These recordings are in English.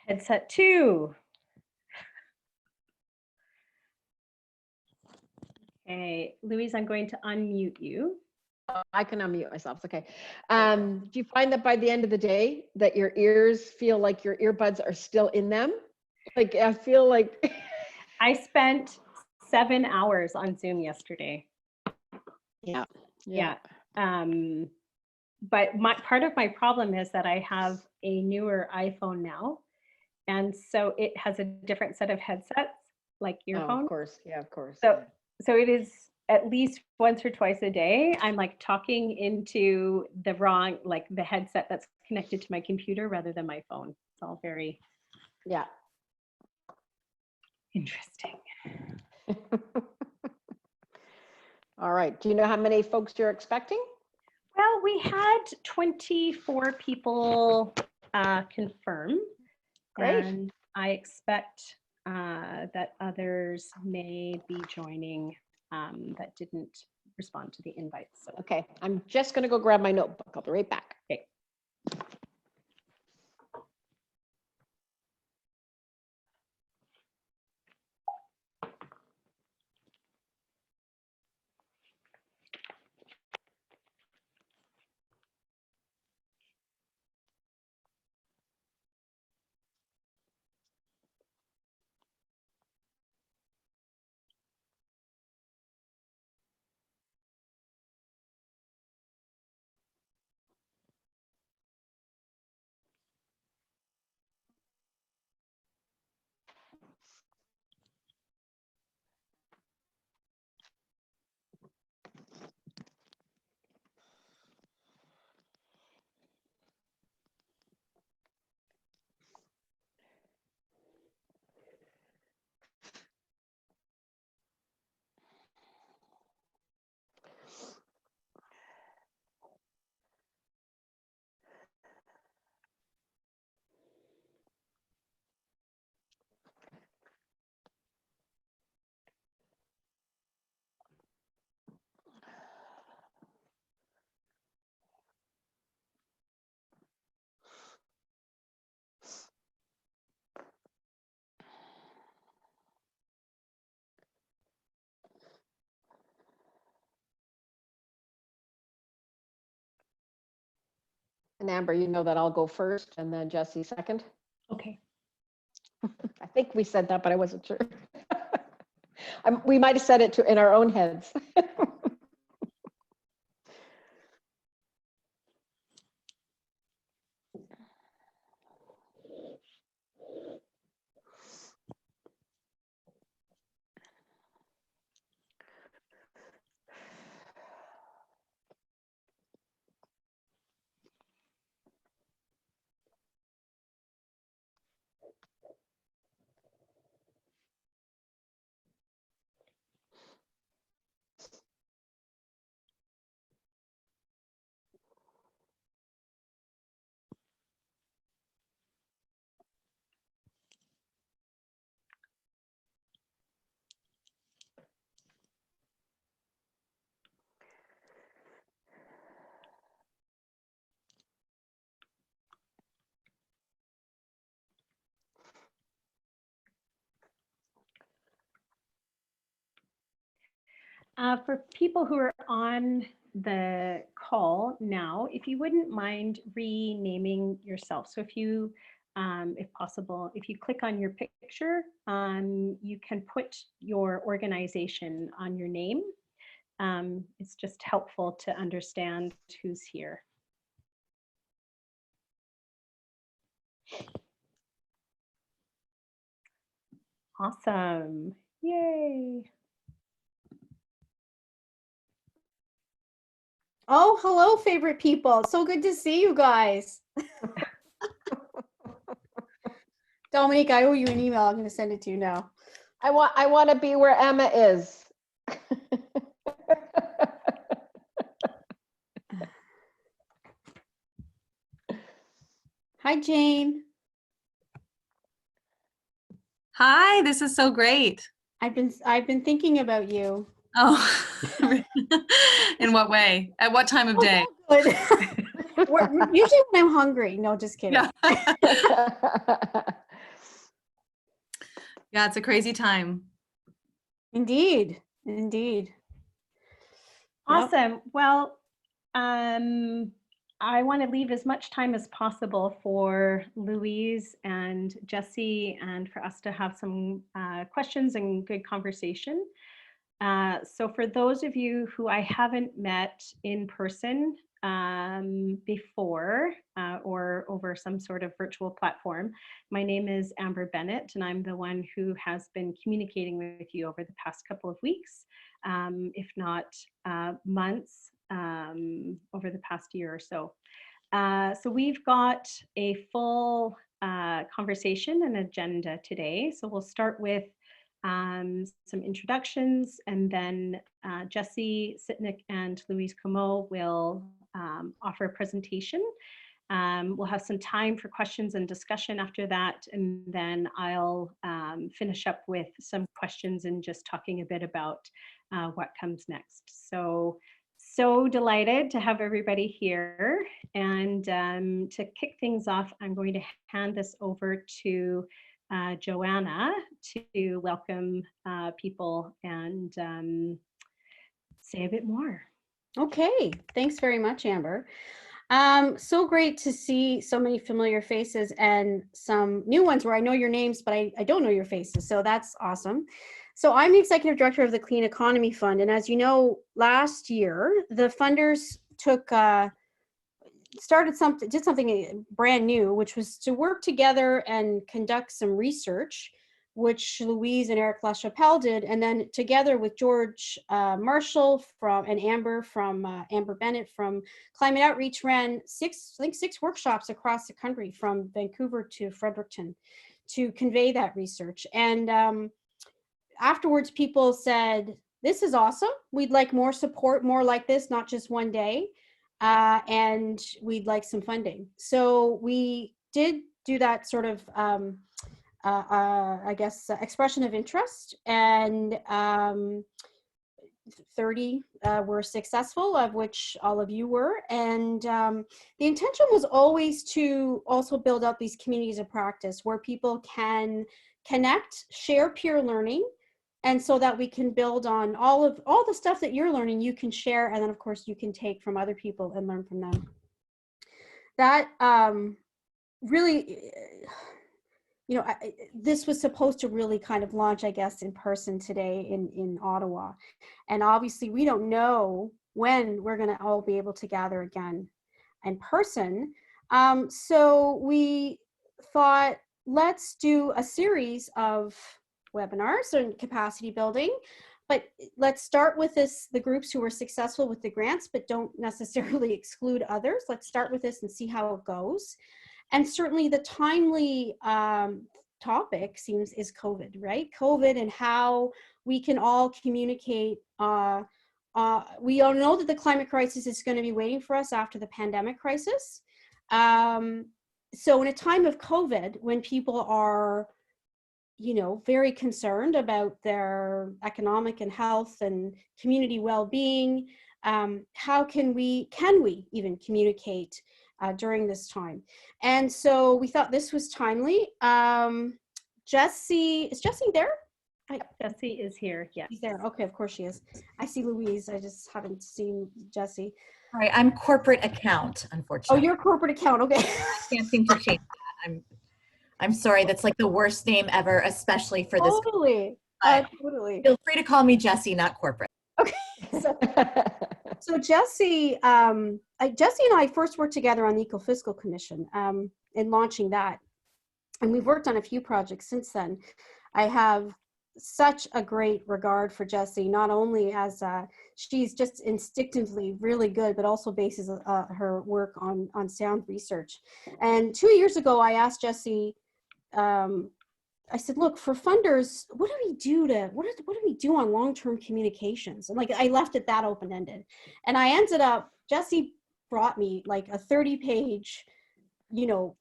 Headset 2. Okay, Louise, I'm going to unmute you. I can unmute myself. It's okay. Do you find that by the end of the day that your ears feel like your earbuds are still in them? Like I feel like I spent 7 hours on Zoom yesterday. Yeah. But part of my problem is that I have a newer iPhone now, and so it has a different set of headsets, like earphones. Of course. Yeah, of course. So it is at least once or twice a day, I'm like talking into the wrong, like the headset that's connected to my computer rather than my phone. It's all very interesting. All right. Do you know how many folks you're expecting? Well, we had 24 people confirm. Great. And I expect that others may be joining that didn't respond to the invite. So. Okay, I'm just going to go grab my notebook. I'll be right back. Okay. And Amber, you know that I'll go first and then Jesse second. Okay. I think we said that, but I wasn't sure. We might have said it in our own heads. For people who are on the call now, if you wouldn't mind renaming yourself. So if you, if possible, if you click on your picture, you can put your organization on your name. It's just helpful to understand who's here. Awesome. Yay. Oh, hello, favorite people. So good to see you guys. Dominique, I owe you an email. I'm going to send it to you now. I want to be where Emma is. Hi, Jane. Hi, this is so great. I've been thinking about you. Oh, in what way? At what time of day? Good. Usually when I'm hungry. No, just kidding. Yeah. Yeah, it's a crazy time. Indeed. Indeed. Yep. Awesome. Well, I want to leave as much time as possible for Louise and Jesse and for us to have some questions and good conversation. So for those of you who I haven't met in person before or over some sort of virtual platform, my name is Amber Bennett, and I'm the one who has been communicating with you over the past couple of weeks, if not months, over the past year or so. So we've got a full conversation and agenda today. So we'll start with some introductions, and then Jesse Sitnick and Louise Comeau will offer a presentation. We'll have some time for questions and discussion after that, and then I'll finish up with some questions and just talking a bit about what comes next. So delighted to have everybody here, and to kick things off, I'm going to hand this over to Joanna to welcome people and say a bit more. Okay, thanks very much, Amber. So great to see so many familiar faces and some new ones where I know your names, but I don't know your faces. So that's awesome. So I'm the executive director of the Clean Economy Fund. And as you know, last year, the funders did something brand new, which was to work together and conduct some research, which Louise and Eric LaChapelle did, and then together with George Marshall and Amber Amber Bennett from Climate Outreach, ran six workshops across the country from Vancouver to Fredericton to convey that research. And afterwards, people said, "This is awesome. We'd like more support, more like this, not just one day, and we'd like some funding." So we did do that sort of I guess, expression of interest, and 30 were successful, of which all of you were. And the intention was always to also build up these communities of practice where people can connect, share peer learning, and so that we can build on all the stuff that you're learning, you can share, and then of course you can take from other people and learn from them. That really, you know, this was supposed to really kind of launch, I guess, in person today in Ottawa. And obviously we don't know when we're going to all be able to gather again in person. So we thought, let's do a series of webinars and capacity building, but let's start with the groups who were successful with the grants, but don't necessarily exclude others. Let's start with this and see how it goes. And certainly the timely topic is COVID, right? COVID and how we can all communicate. We all know that the climate crisis is going to be waiting for us after the pandemic crisis. So in a time of COVID, when people are, you know, very concerned about their economic and health and community well-being, how can we even communicate during this time? And so we thought this was timely. Is Jessie there? Jessie is here, yes. She's there, okay, of course she is. I see Louise, I just haven't seen Jessie. Sorry, I'm corporate account, Oh, unfortunately. you're corporate account, okay. I can't seem to change that. I'm sorry, that's like the worst name ever, especially for this. Totally, But totally. Feel free to call me Jessie, not corporate. Okay, so Jessie, Jessie and I first worked together on the Eco-Fiscal Commission in launching that. And we've worked on a few projects since then. I have such a great regard for Jessie, not only as she's just instinctively really good, but also bases her work on sound research. And 2 years ago, I asked Jessie, I said, look, for funders, what do we do on long-term communications? And like, I left it that open-ended. And I ended up, Jessie brought me like a 30-page, you know,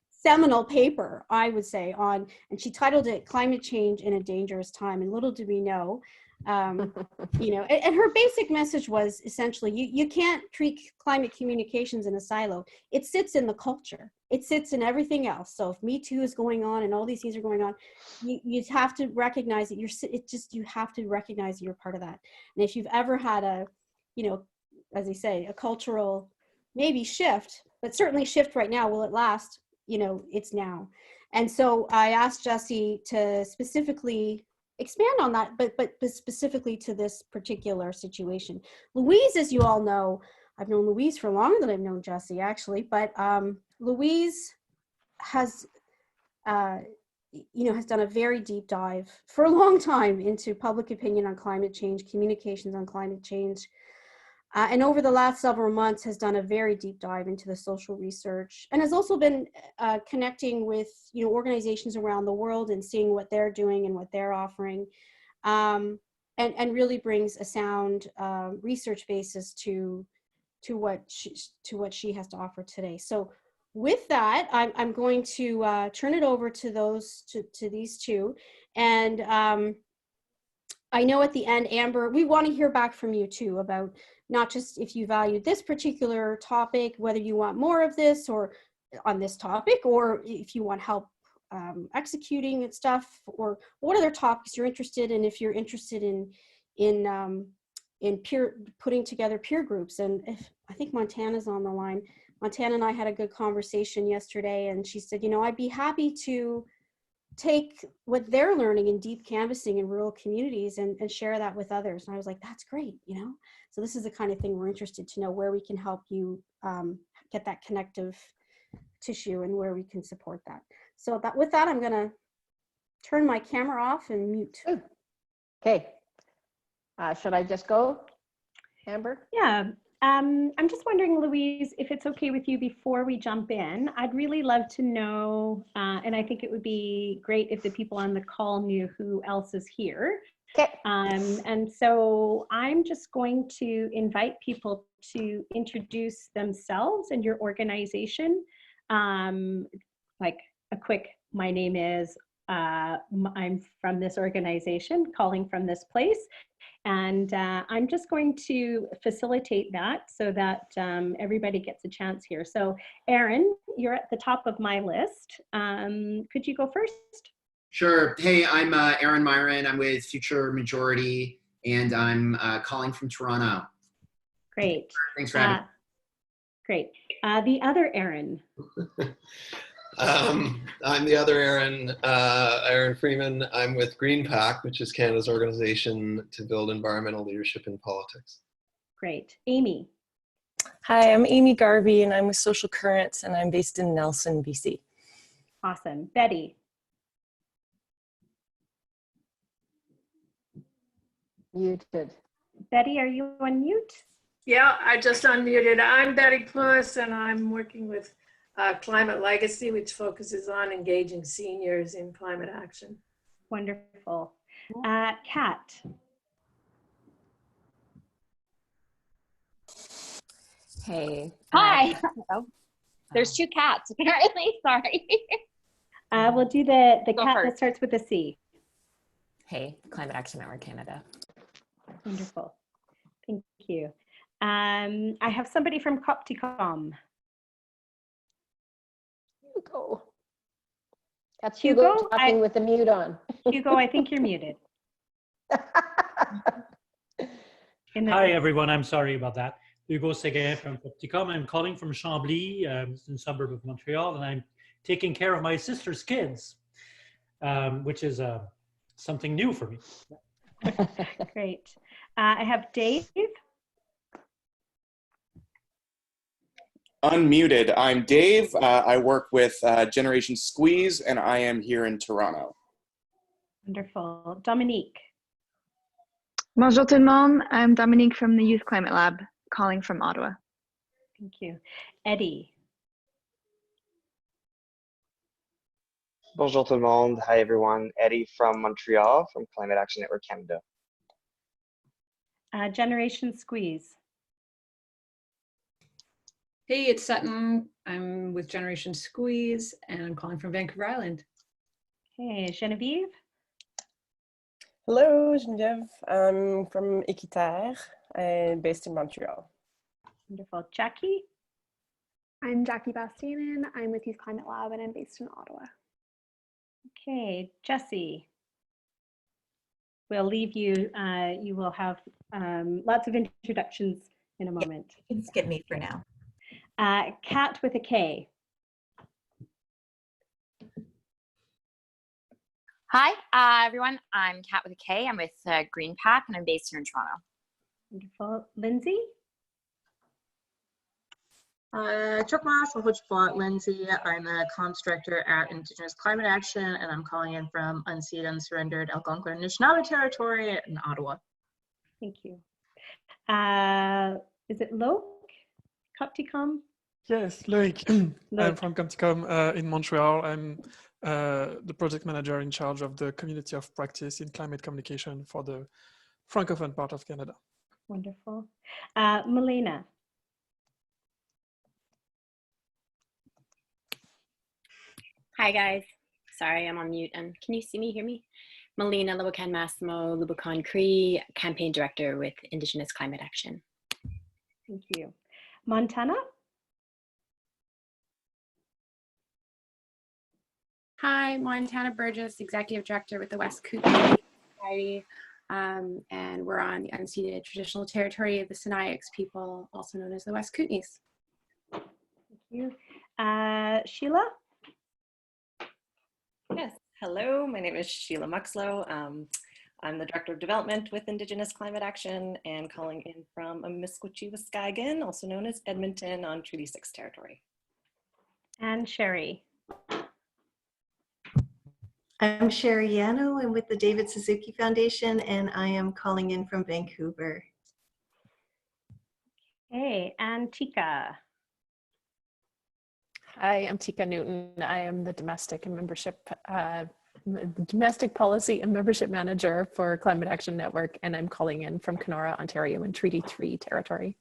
seminal paper, I would say, and she titled it "Climate Change in a Dangerous Time." And little did we know, You know, and her basic message was essentially, you can't treat climate communications in a silo. It sits in the culture. It sits in everything else. So if Me Too is going on and all these things are going on, you have to recognize that you have to recognize that you're part of that. And if you've ever had a, you know, as they say, a cultural maybe shift, but certainly shift right now, will it last? You know, it's now. And so I asked Jessie to specifically expand on that, but specifically to this particular situation. Louise, as you all know, I've known Louise for longer than I've known Jessie, actually, but Louise has, you know, has done a very deep dive for a long time into public opinion on climate change, communications on climate change, and over the last several months has done a very deep dive into the social research, and has also been connecting with, you know, organizations around the world and seeing what they're doing and what they're offering, and really brings a sound research basis to what she has to offer today. So with that, I'm going to turn it over to these two, and I know at the end, Amber, we want to hear back from you too about not just if you value this particular topic, whether you want more of this or on this topic, or if you want help executing and stuff, or what other topics you're interested in, if you're interested in putting together peer groups. And if I think Montana's on the line. Montana and I had a good conversation yesterday, and she said, you know, I'd be happy to take what they're learning in deep canvassing in rural communities and share that with others. And I was like, that's great, you know? So this is the kind of thing we're interested to know, where we can help you get that connective tissue and where we can support that. So with that, I'm gonna turn my camera off and mute. Okay. Should I just go, Amber? Yeah. I'm just wondering, Louise, if it's okay with you before we jump in, I'd really love to know, and I think it would be great if the people on the call knew who else is here. Okay. And so I'm just going to invite people to introduce themselves and your organization. Like a quick, my name is, I'm from this organization, calling from this place. And I'm just going to facilitate that so that everybody gets a chance here. So Aaron, you're at the top of my list. Could you go first? Sure. Hey, I'm Aaron Myron. I'm with Future Majority, and I'm calling from Toronto. Great. Thanks for having me. Great. The other Aaron. I'm the other Aaron, Aaron Freeman. I'm with Green Pact, which is Canada's organization to build environmental leadership in politics. Great. Amy. Hi, I'm Amy Garvey, and I'm with Social Currents, and I'm based in Nelson, BC. Awesome. Betty. Muted. Betty, are you on mute? Yeah, I just unmuted. I'm Betty Plus, and I'm working with Climate Legacy, which focuses on engaging seniors in climate action. Wonderful. Kat. Hey. Hi. There's two cats, apparently. Sorry. We'll do the Go cat first. that starts with a C. Hey, Climate Action Network Canada. Wonderful. Thank you. I have somebody from Copticom. Hugo. That's Hugo, Hugo talking with the mute on. Hugo, I think you're muted. Hi, everyone. I'm sorry about that. Hugo Seguin from Copticom. I'm calling from Chambly, it's in a suburb of Montreal, and I'm taking care of my sister's kids, which is something new for me. Great. I have Dave. Unmuted. I'm Dave. I work with Generation Squeeze, and I am here in Toronto. Wonderful. Dominique. Bonjour tout le monde. I'm Dominique from the Youth Climate Lab, calling from Ottawa. Thank you. Eddie. Bonjour tout le monde. Hi everyone. Eddie from Montreal from Climate Action Network Canada. Generation Squeeze. Hey, it's Sutton. I'm with Generation Squeeze, and I'm calling from Vancouver Island. Hey, Genevieve. Hello, Geneviève. I'm from Équiterre and based in Montreal. Wonderful. Jackie? I'm Jackie Bastianin. I'm with Youth Climate Lab and I'm based in Ottawa. Okay, Jesse. We'll leave you. You will have lots of introductions in a moment. You can skip me for now. Kat with a K. Hi, everyone. I'm Kat with a K. I'm with Green Pack and I'm based here in Toronto. Wonderful. Lindsay? Lindsay. I'm a comms director at Indigenous Climate Action, and I'm calling in from unceded, unsurrendered Algonquin Anishinaabe territory in Ottawa. Thank you. Is it Loic? Copticom? Yes, Loic. I'm from Copticom in Montreal. I'm the project manager in charge of the community of practice in climate communication for the Francophone part of Canada. Wonderful. Melina? Hi guys, sorry I'm on mute. And can you see me, hear me? Melina Lubacan Massimo, Lubacan Cree, campaign director with Indigenous Climate Action. Thank you. Montana? Hi, Montana Burgess, executive director with the West Kootenai Society, and we're on the unceded traditional territory of the Sinaiax people, also known as the West Kootenays. Thank you. Sheila? Yes, hello, my name is Sheila Muxlow. I'm the Director of Development with Indigenous Climate Action and calling in from Amiskwaciwâskahikan, also known as Edmonton on Treaty 6 territory. And Sherry? I'm Sherry Yano. I'm with the David Suzuki Foundation and I am calling in from Vancouver. Hey, and Tika? Hi, I'm Tika Newton. I am the domestic and membership, domestic policy and membership manager for Climate Action Network, and I'm calling in from Kenora, Ontario, in Treaty 3 territory.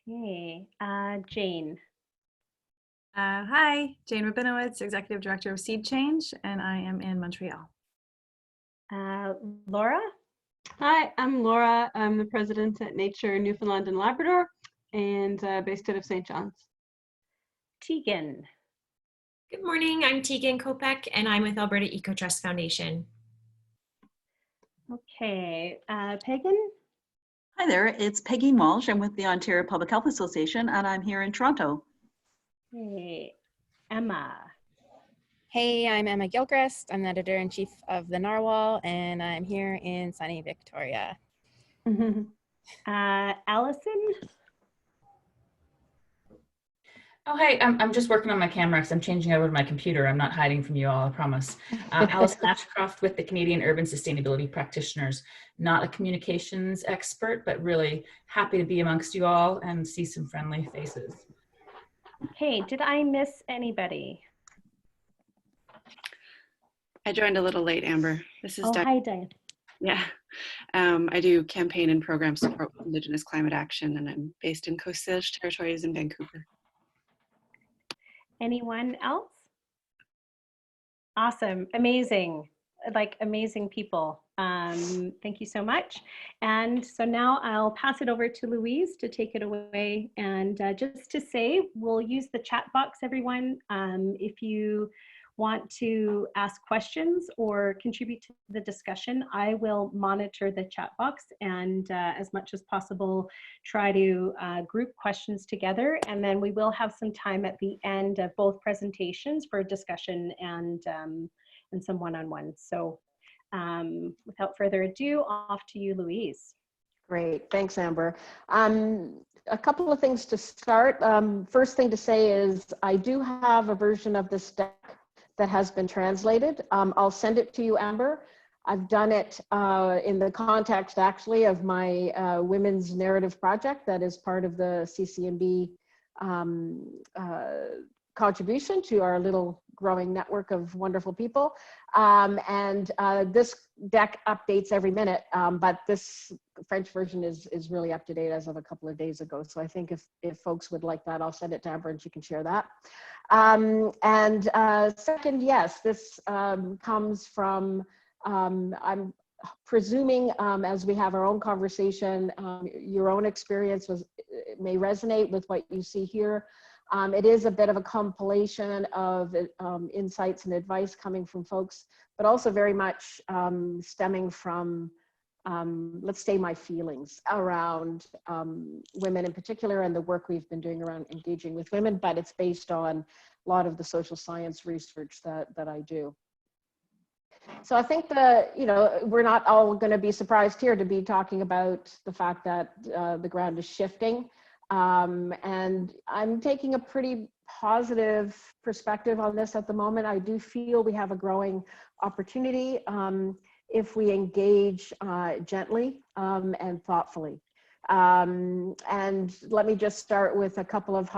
Hey, Jane. Hi, Jane Rabinowitz, Executive Director of Seed Change, and I am in Montreal. Laura? Hi, I'm Laura. I'm the president at Nature Newfoundland and Labrador and based out of St. John's. Tegan. Good morning, I'm Tegan Kopek and I'm with Alberta Eco Trust Foundation. Okay, Pagan? Hi there, it's Peggy Walsh. I'm with the Ontario Public Health Association and I'm here in Toronto. Hey, Emma. Hey, I'm Emma Gilchrist. I'm the editor-in-chief of The Narwhal, and I'm here in sunny Victoria. Allison? Oh, hi, I'm just working on my camera because I'm changing over to my computer. I'm not hiding from you all, I promise. Alice Ashcroft with the Canadian Urban Sustainability Practitioners. Not a communications expert, but really happy to be amongst you all and see some friendly faces. Okay, did I miss anybody? I joined a little late, Amber. This is Hi, Diane. Yeah, I do campaign and program support with Indigenous Climate Action, and I'm based in Coast Salish Territories in Vancouver. Anyone else? Awesome, amazing, like amazing people. Thank you so much. And so now I'll pass it over to Louise to take it away. And just to say, we'll use the chat box, everyone. If you want to ask questions or contribute to the discussion, I will monitor the chat box and as much as possible try to group questions together, and then we will have some time at the end of both presentations for discussion and some one-on-ones. So without further ado, off to you, Louise. Great, thanks, Amber. A couple of things to start. First thing to say is I do have a version of this deck that has been translated. I'll send it to you, Amber. I've done it in the context actually of my women's narrative project that is part of the CCNB contribution to our little growing network of wonderful people. This deck updates every minute, but this French version is really up to date as of a couple of days ago. So I think if folks would like that, I'll send it to Amber and she can share that. Second, yes, this comes from, I'm presuming as we have our own conversation, your own experience may resonate with what you see here. It is a bit of a compilation of insights and advice coming from folks, but also very much stemming from, let's say, my feelings around women in particular and the work we've been doing around engaging with women, but it's based on a lot of the social science research that I do. So I think we're not all going to be surprised here to be talking about the fact that the ground is shifting. And I'm taking a pretty positive perspective on this at the moment. I do feel we have a growing opportunity if we engage gently and thoughtfully. And let me just start with a couple of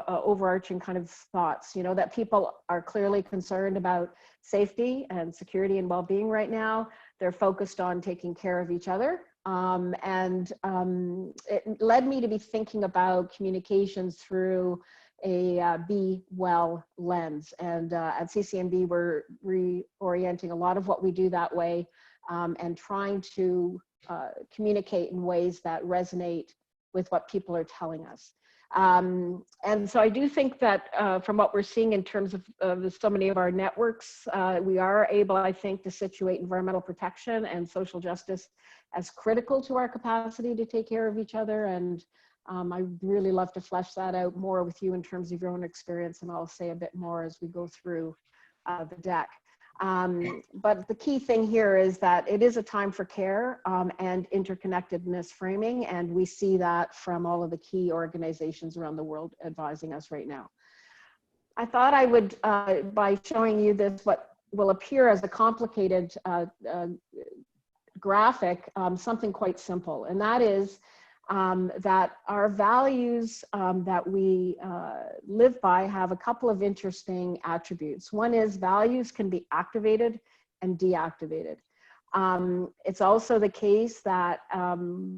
overarching kind of thoughts, that people are clearly concerned about safety and security and well-being right now. They're focused on taking care of each other. It led me to be thinking about communications through a be well lens. And at CCNB, we're reorienting a lot of what we do that way and trying to communicate in ways that resonate with what people are telling us. And so I do think that from what we're seeing in terms of so many of our networks, we are able, I think, to situate environmental protection and social justice as critical to our capacity to take care of each other. And I'd really love to flesh that out more with you in terms of your own experience, and I'll say a bit more as we go through the deck. But the key thing here is that it is a time for care and interconnectedness framing, and we see that from all of the key organizations around the world advising us right now. I thought I would, by showing you this, what will appear as a complicated graphic, something quite simple, and that is that our values that we live by have a couple of interesting attributes. One is values can be activated and deactivated. It's also the case that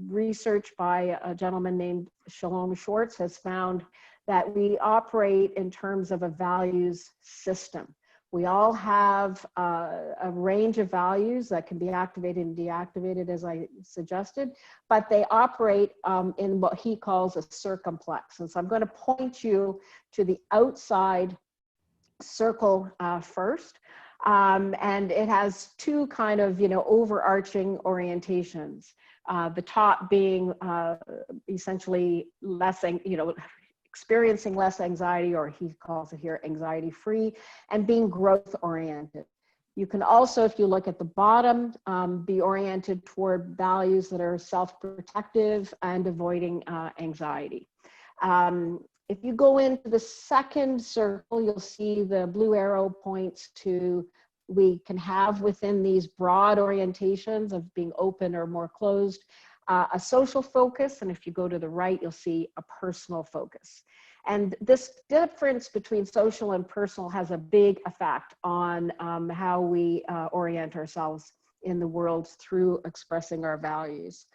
research by a gentleman named Shalom Schwartz has found that we operate in terms of a values system. We all have a range of values that can be activated and deactivated, as I suggested, but they operate in what he calls a circumplex. And so I'm going to point you to the outside circle first. And it has two kind of, overarching orientations. The top being essentially less, experiencing less anxiety, or he calls it here anxiety-free, and being growth-oriented. You can also, if you look at the bottom, be oriented toward values that are self-protective and avoiding anxiety. If you go into the second circle, you'll see the blue arrow points to we can have within these broad orientations of being open or more closed, a social focus, and if you go to the right, you'll see a personal focus. And this difference between social and personal has a big effect on how we orient ourselves in the world through expressing our values.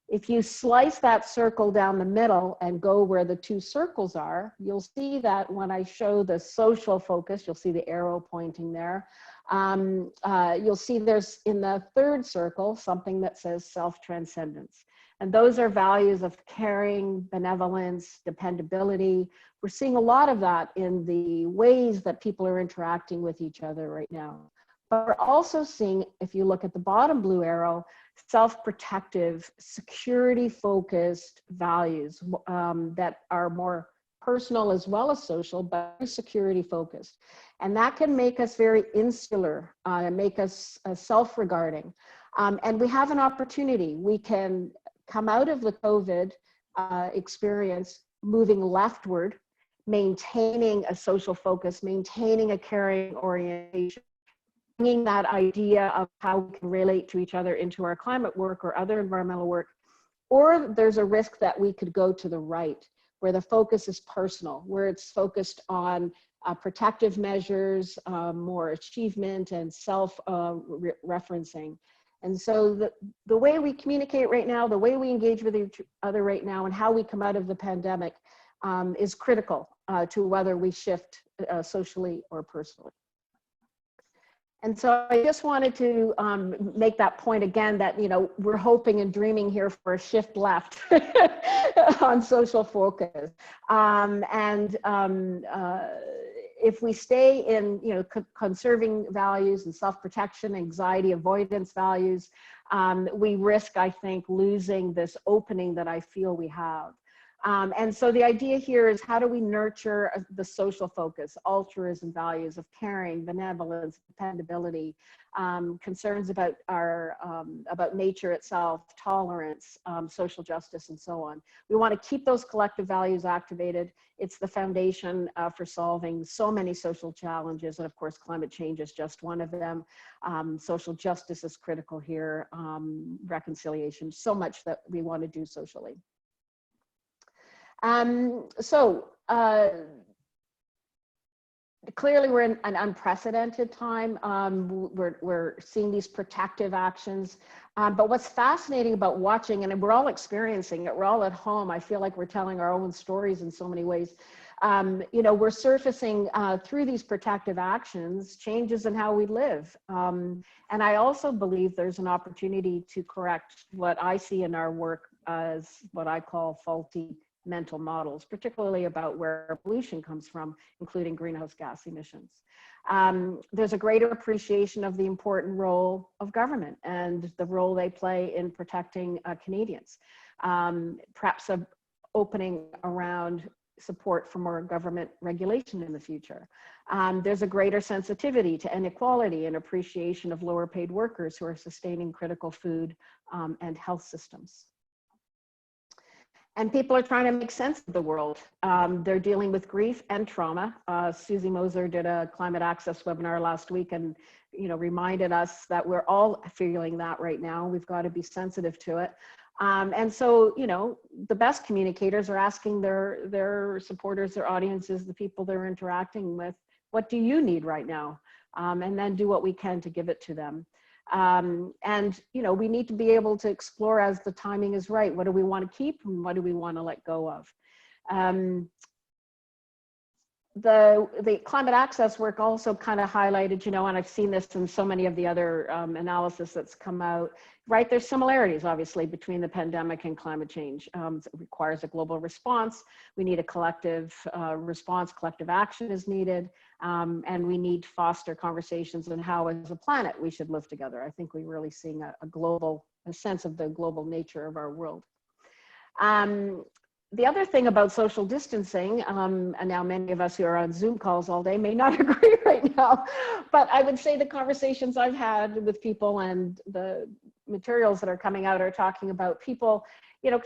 If you slice that circle down the middle and go where the two circles are, you'll see that when I show the social focus, you'll see the arrow pointing there. You'll see there's in the third circle something that says self-transcendence. And those are values of caring, benevolence, dependability. We're seeing a lot of that in the ways that people are interacting with each other right now. But we're also seeing, if you look at the bottom blue arrow, self-protective, security-focused values that are more personal as well as social, but security-focused. And that can make us very insular, make us self-regarding. And we have an opportunity. We can come out of the COVID experience moving leftward, maintaining a social focus, maintaining a caring orientation, bringing that idea of how we can relate to each other into our climate work or other environmental work. Or there's a risk that we could go to the right, where the focus is personal, where it's focused on protective measures, more achievement and self-referencing. And so the way we communicate right now, the way we engage with each other right now, and how we come out of the pandemic is critical to whether we shift socially or personally. And so I just wanted to make that point again that, you know, we're hoping and dreaming here for a shift left on social focus. If we stay in, you know, conserving values and self-protection, anxiety avoidance values, we risk, I think, losing this opening that I feel we have. And so the idea here is, how do we nurture the social focus, altruism values of caring, benevolence, dependability, concerns about about nature itself, tolerance, social justice, and so on. We want to keep those collective values activated. It's the foundation for solving so many social challenges, and of course, climate change is just one of them. Social justice is critical here, reconciliation, so much that we want to do socially. Clearly we're in an unprecedented time. We're seeing these protective actions, but what's fascinating about watching, and we're all experiencing it, we're all at home, I feel like we're telling our own stories in so many ways. You know, we're surfacing through these protective actions, changes in how we live. And I also believe there's an opportunity to correct what I see in our work as what I call faulty mental models, particularly about where pollution comes from, including greenhouse gas emissions. There's a greater appreciation of the important role of government and the role they play in protecting Canadians. Perhaps an opening around support for more government regulation in the future. There's a greater sensitivity to inequality and appreciation of lower paid workers who are sustaining critical food and health systems. And people are trying to make sense of the world. They're dealing with grief and trauma. Susie Moser did a climate access webinar last week and, you know, reminded us that we're all feeling that right now. We've got to be sensitive to it. And so, you know, the best communicators are asking their supporters, their audiences, the people they're interacting with, what do you need right now? And then do what we can to give it to them. And, you know, we need to be able to explore as the timing is right. What do we want to keep and what do we want to let go of? The climate access work also kind of highlighted, you know, and I've seen this in so many of the other analysis that's come out, right? There's similarities, obviously, between the pandemic and climate change. It requires a global response. We need a collective response, collective action is needed. And we need to foster conversations on how, as a planet, we should live together. I think we're really seeing a sense of the global nature of our world. The other thing about social distancing, and now many of us who are on Zoom calls all day may not agree right now, but I would say the conversations I've had with people and the materials that are coming out are talking about people, you know,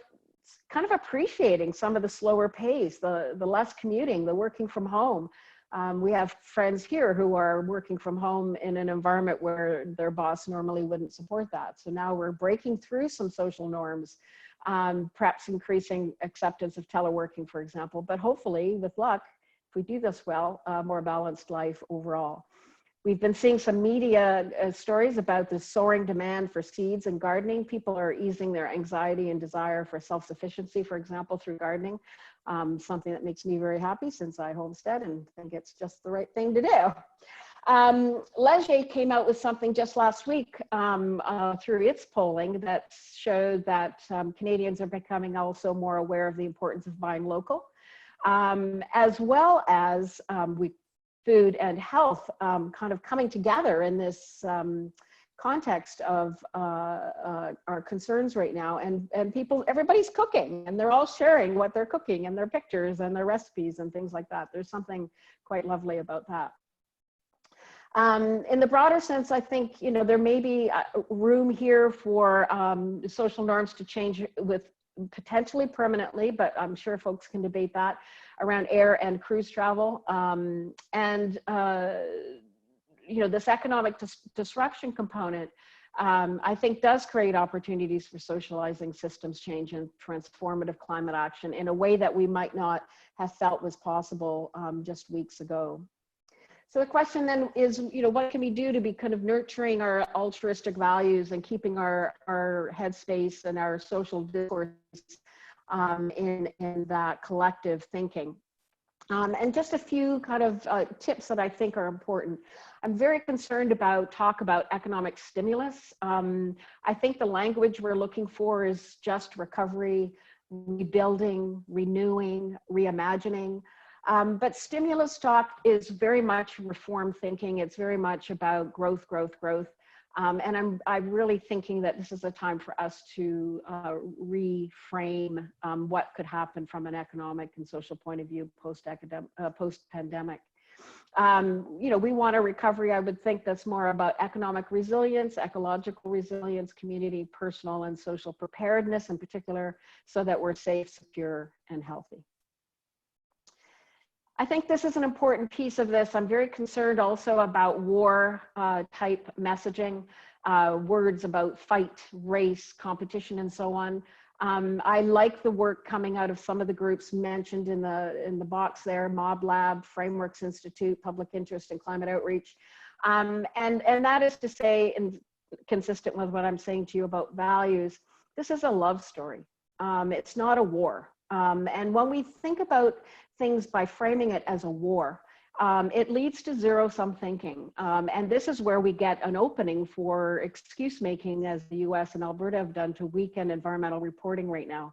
kind of appreciating some of the slower pace, the less commuting, the working from home. We have friends here who are working from home in an environment where their boss normally wouldn't support that. So now we're breaking through some social norms, perhaps increasing acceptance of teleworking, for example, but hopefully, with luck, if we do this well, more balanced life overall. We've been seeing some media stories about the soaring demand for seeds and gardening. People are easing their anxiety and desire for self-sufficiency, for example, through gardening. Something that makes me very happy since I homestead and think it's just the right thing to do. Leger came out with something just last week through its polling that showed that Canadians are becoming also more aware of the importance of buying local, as well as food and health kind of coming together in this context of our concerns right now. And people, everybody's cooking and they're all sharing what they're cooking and their pictures and their recipes and things like that. There's something quite lovely about that. In the broader sense, I think, you know, there may be room here for social norms to change with potentially permanently, but I'm sure folks can debate that, around air and cruise travel. You know, this economic disruption component, I think does create opportunities for socializing systems change and transformative climate action in a way that we might not have felt was possible just weeks ago. So the question then is, you know, what can we do to be kind of nurturing our altruistic values and keeping our headspace and our social discourse in that collective thinking? And just a few kind of tips that I think are important. I'm very concerned about talk about economic stimulus. I think the language we're looking for is just recovery, rebuilding, renewing, reimagining. But stimulus talk is very much reform thinking. It's very much about growth, growth, growth. And I'm really thinking that this is a time for us to reframe what could happen from an economic and social point of view post-pandemic. You know, we want a recovery, I would think, that's more about economic resilience, ecological resilience, community, personal, and social preparedness in particular, so that we're safe, secure, and healthy. I think this is an important piece of this. I'm very concerned also about war type messaging, words about fight, race, competition, and so on. I like the work coming out of some of the groups mentioned in the box there, Mob Lab, Frameworks Institute, Public Interest and Climate Outreach. And that is to say, and consistent with what I'm saying to you about values, this is a love story. It's not a war. And when we think about things by framing it as a war, it leads to zero-sum thinking. And this is where we get an opening for excuse making, as the US and Alberta have done, to weaken environmental reporting right now.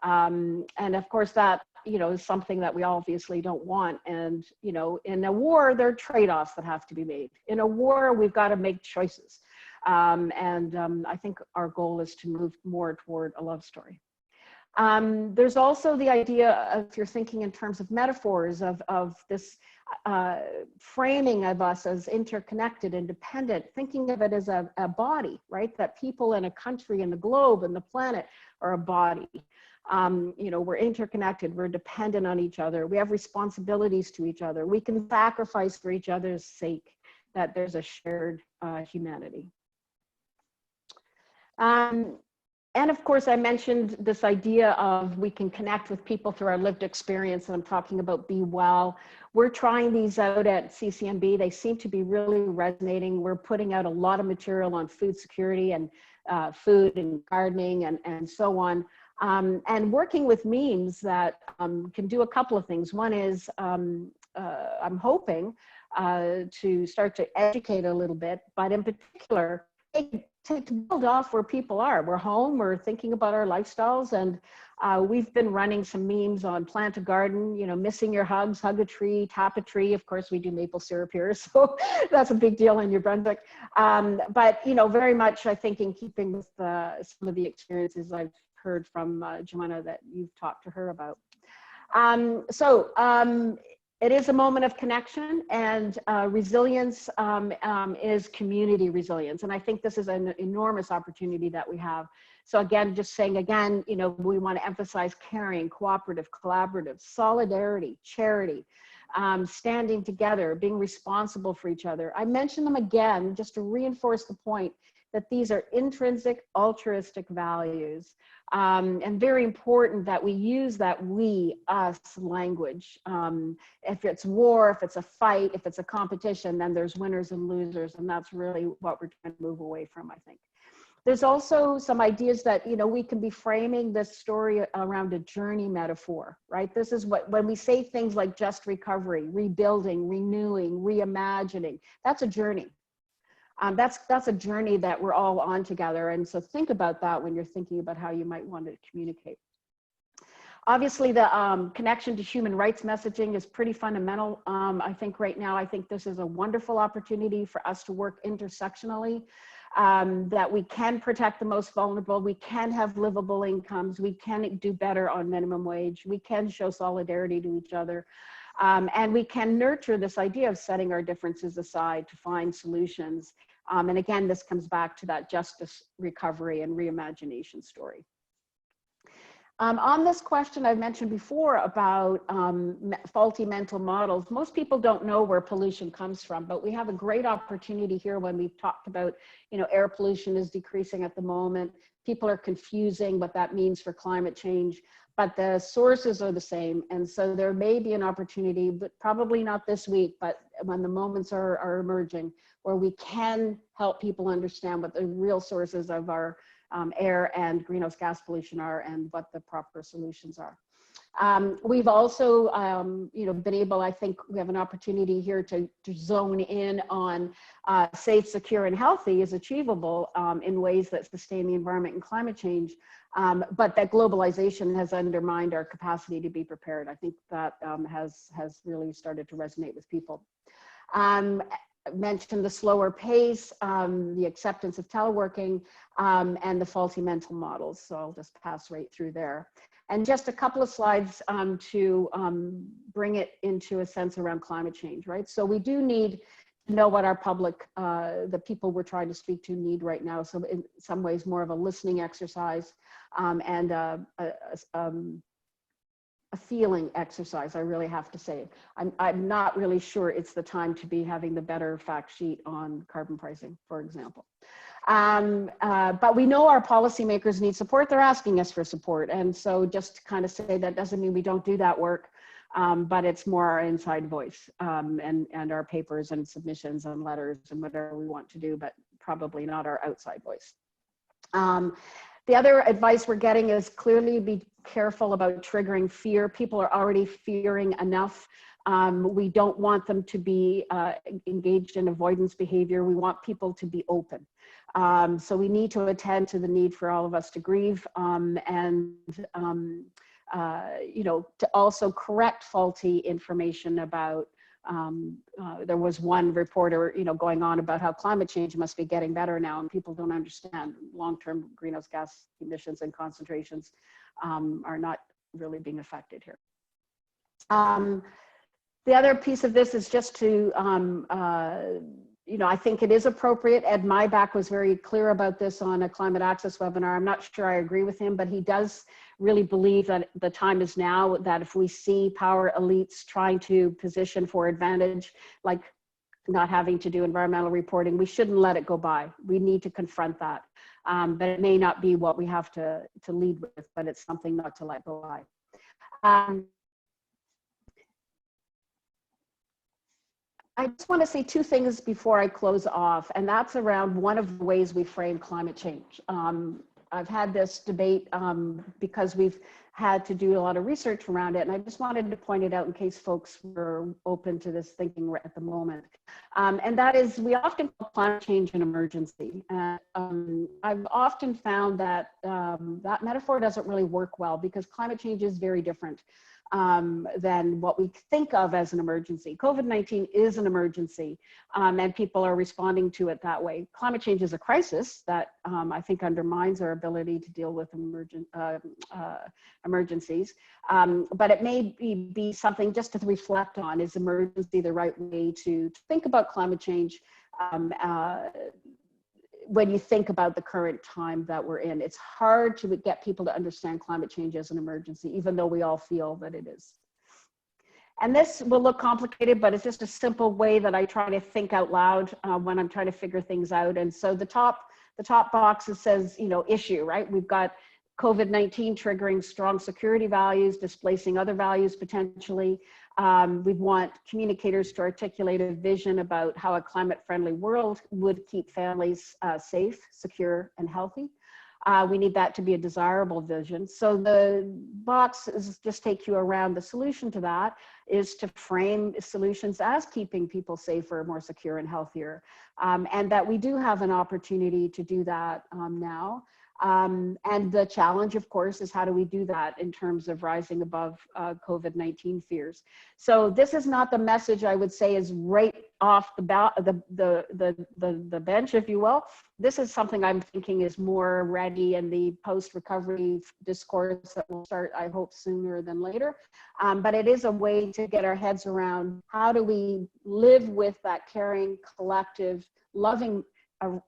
And of course that, you know, is something that we obviously don't want. And, you know, in a war, there are trade-offs that have to be made. In a war, we've got to make choices. I think our goal is to move more toward a love story. There's also the idea of, if you're thinking in terms of metaphors, of this framing of us as interconnected, independent, thinking of it as a body, right? That people in a country, in the globe, and the planet are a body. You know, we're interconnected, we're dependent on each other, we have responsibilities to each other, we can sacrifice for each other's sake, that there's a shared humanity. And of course, I mentioned this idea of we can connect with people through our lived experience, and I'm talking about Be Well. We're trying these out at CCMB. They seem to be really resonating. We're putting out a lot of material on food security and food and gardening and so on. And working with memes that can do a couple of things. One is I'm hoping to start to educate a little bit, but in particular, to build off where people are. We're home, we're thinking about our lifestyles, and we've been running some memes on plant a garden, you know, missing your hugs, hug a tree, tap a tree. Of course, we do maple syrup here, so that's a big deal in New Brunswick. But, you know, very much, I think, in keeping with some of the experiences I've heard from Joanna that you've talked to her about. It is a moment of connection, and resilience is community resilience. And I think this is an enormous opportunity that we have. So again, just saying again, you know, we want to emphasize caring, cooperative, collaborative, solidarity, charity, standing together, being responsible for each other. I mention them again, just to reinforce the point that these are intrinsic altruistic values, and very important that we use that we, us language. If it's war, if it's a fight, if it's a competition, then there's winners and losers, and that's really what we're trying to move away from, I think. There's also some ideas that, you know, we can be framing this story around a journey metaphor, right? This is what, when we say things like just recovery, rebuilding, renewing, reimagining, that's a journey. That's a journey that we're all on together. And so think about that when you're thinking about how you might want to communicate. Obviously, the connection to human rights messaging is pretty fundamental. I think right now, I think this is a wonderful opportunity for us to work intersectionally, that we can protect the most vulnerable, we can have livable incomes, we can do better on minimum wage, we can show solidarity to each other. And we can nurture this idea of setting our differences aside to find solutions. And again, this comes back to that justice, recovery, and reimagination story. On this question I've mentioned before about faulty mental models, most people don't know where pollution comes from, but we have a great opportunity here when we've talked about, you know, air pollution is decreasing at the moment. People are confusing what that means for climate change, but the sources are the same. And so there may be an opportunity, but probably not this week, but when the moments are emerging, where we can help people understand what the real sources of our air and greenhouse gas pollution are and what the proper solutions are. We've also, been able, I think we have an opportunity here to zone in on safe, secure, and healthy is achievable in ways that sustain the environment and climate change, but that globalization has undermined our capacity to be prepared. I think that has really started to resonate with people. I mentioned the slower pace, the acceptance of teleworking, and the faulty mental models. So I'll just pass right through there. And just a couple of slides to bring it into a sense around climate change, right? So we do need to know what our public, the people we're trying to speak to need right now. So in some ways more of a listening exercise and a feeling exercise, I really have to say. I'm not really sure it's the time to be having the better fact sheet on carbon pricing, for example. But we know our policymakers need support. They're asking us for support. And so just to kind of say that doesn't mean we don't do that work, but it's more our inside voice and our papers and submissions and letters and whatever we want to do, but probably not our outside voice. The other advice we're getting is clearly be careful about triggering fear. People are already fearing enough. We don't want them to be engaged in avoidance behavior. We want people to be open. So we need to attend to the need for all of us to grieve and to also correct faulty information about, there was one reporter, going on about how climate change must be getting better now, and people don't understand long-term greenhouse gas emissions and concentrations are not really being affected here. The other piece of this is just to, I think it is appropriate. Ed Maibach was very clear about this on a climate access webinar. I'm not sure I agree with him, but he does really believe that the time is now, that if we see power elites trying to position for advantage, like not having to do environmental reporting, we shouldn't let it go by. We need to confront that. But it may not be what we have to lead with, but it's something not to let go by. I just want to say two things before I close off, and that's around one of the ways we frame climate change. I've had this debate because we've had to do a lot of research around it, and I just wanted to point it out in case folks were open to this thinking right at the moment. And that is, we often call climate change an emergency. I've often found that that metaphor doesn't really work well, because climate change is very different than what we think of as an emergency. COVID-19 is an emergency, and people are responding to it that way. Climate change is a crisis that I think undermines our ability to deal with emergencies, but it may be something just to reflect on. Is emergency the right way to think about climate change? When you think about the current time that we're in, it's hard to get people to understand climate change as an emergency, even though we all feel that it is. And this will look complicated, but it's just a simple way that I try to think out loud when I'm trying to figure things out. And so the top box, it says, issue, right? We've got COVID-19 triggering strong security values, displacing other values potentially. We want communicators to articulate a vision about how a climate-friendly world would keep families safe, secure, and healthy. We need that to be a desirable vision. So the box is just take you around. The solution to that is to frame solutions as keeping people safer, more secure, and healthier. And that we do have an opportunity to do that now. And the challenge, of course, is how do we do that in terms of rising above COVID-19 fears? So this is not the message I would say is right off the bench, if you will. This is something I'm thinking is more ready in the post-recovery discourse that will start, I hope, sooner than later. But it is a way to get our heads around how do we live with that caring, collective, loving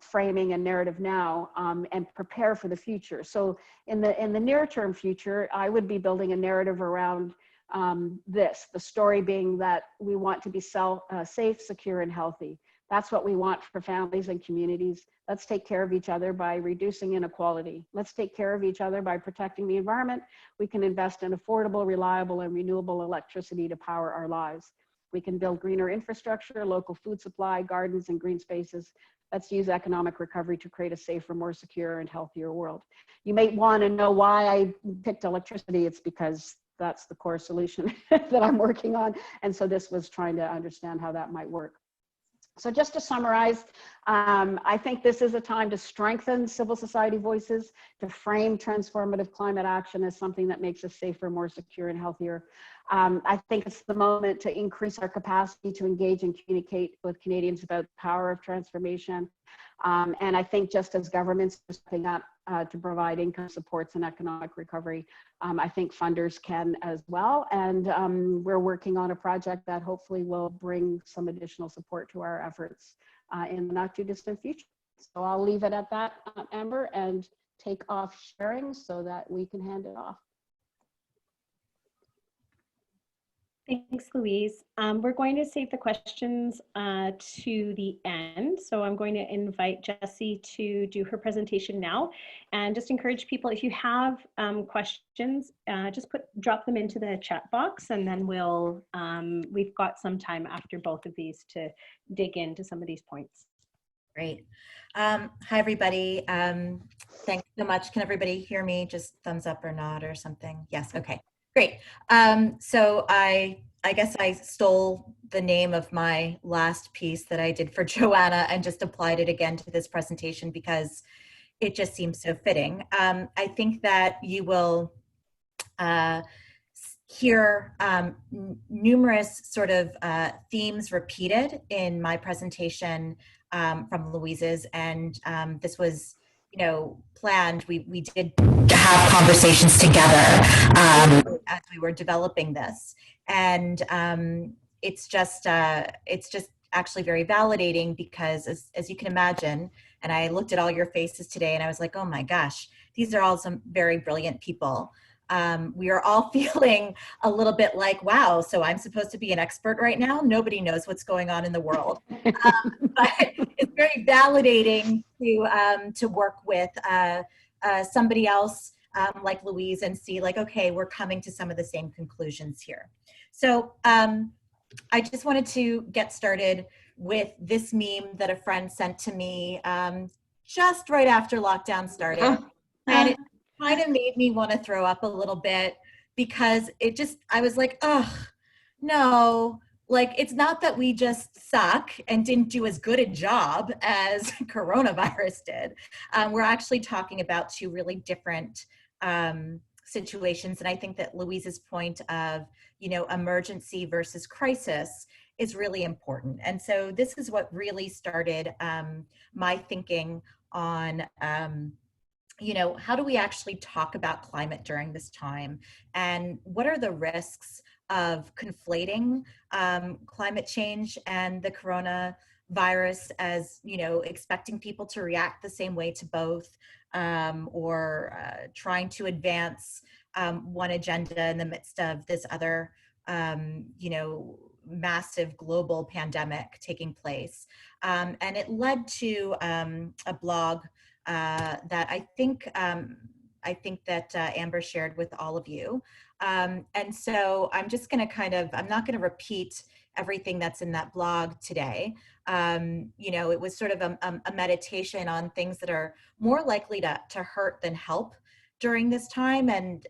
framing and narrative now, and prepare for the future. So in the near term future, I would be building a narrative around the story being that we want to be safe, secure, and healthy. That's what we want for families and communities. Let's take care of each other by reducing inequality. Let's take care of each other by protecting the environment. We can invest in affordable, reliable, and renewable electricity to power our lives. We can build greener infrastructure, local food supply, gardens, and green spaces. Let's use economic recovery to create a safer, more secure, and healthier world. You may want to know why I picked electricity. It's because that's the core solution that I'm working on. And so this was trying to understand how that might work. So just to summarize, I think this is a time to strengthen civil society voices, to frame transformative climate action as something that makes us safer, more secure, and healthier. I think it's the moment to increase our capacity to engage and communicate with Canadians about the power of transformation. And I think just as governments are stepping up to provide income supports and economic recovery, I think funders can as well. And we're working on a project that hopefully will bring some additional support to our efforts in the not too distant future. So I'll leave it at that, Amber, and take off sharing so that we can hand it off. Thanks, Louise. We're going to save the questions to the end. So I'm going to invite Jessie to do her presentation now, and just encourage people, if you have questions, just drop them into the chat box, and then we've got some time after both of these to dig into some of these points. Great. Hi, everybody. Thanks so much. Can everybody hear me? Just thumbs up or nod or something. Yes. Okay. Great. So I guess I stole the name of my last piece that I did for Joanna and just applied it again to this presentation because it just seems so fitting. I think that you will hear numerous sort of themes repeated in my presentation from Louise's, and this was, you know, planned. We did have conversations together as we were developing this, and it's just actually very validating because, as you can imagine, and I looked at all your faces today and I was like, oh my gosh, these are all some very brilliant people. We are all feeling a little bit like, wow, so I'm supposed to be an expert right now? Nobody knows what's going on in the world. But it's very validating to work with somebody else like Louise and see like, okay, we're coming to some of the same conclusions here. So I just wanted to get started with this meme that a friend sent to me just right after lockdown started. And it kind of made me want to throw up a little bit because I was like, oh, no, like, it's not that we just suck and didn't do as good a job as coronavirus did. We're actually talking about two really different situations. And I think that Louise's point of, you know, emergency versus crisis is really important. And so this is what really started my thinking on, you know, how do we actually talk about climate during this time? And what are the risks of conflating climate change and the coronavirus as, you know, expecting people to react the same way to both, or trying to advance one agenda in the midst of this other, you know, massive global pandemic taking place. And it led to a blog that I think that Amber shared with all of you. And so I'm just going to I'm not going to repeat everything that's in that blog today. You know, it was sort of a meditation on things that are more likely to hurt than help during this time, and,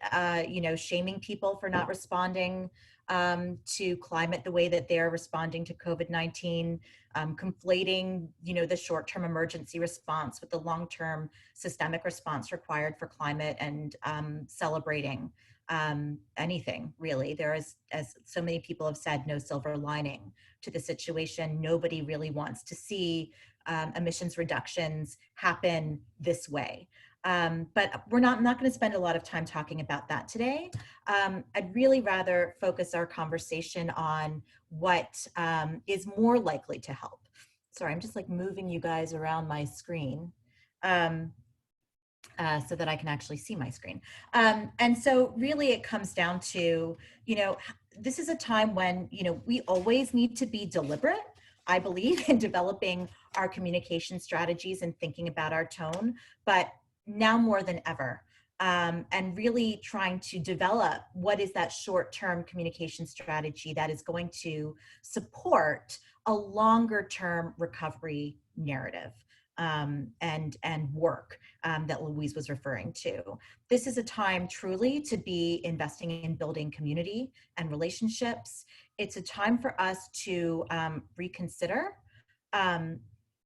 you know, shaming people for not responding to climate the way that they're responding to COVID-19, conflating, you know, the short-term emergency response with the long-term systemic response required for climate, and celebrating anything really. There is, as so many people have said, no silver lining to the situation. Nobody really wants to see emissions reductions happen this way. But I'm not going to spend a lot of time talking about that today. I'd really rather focus our conversation on what is more likely to help. Sorry, I'm just like moving you guys around my screen so that I can actually see my screen. And so really it comes down to, you know, this is a time when, you know, we always need to be deliberate, I believe, in developing our communication strategies and thinking about our tone, but now more than ever, and really trying to develop what is that short-term communication strategy that is going to support a longer-term recovery narrative. and work that Louise was referring to. This is a time truly to be investing in building community and relationships. It's a time for us to reconsider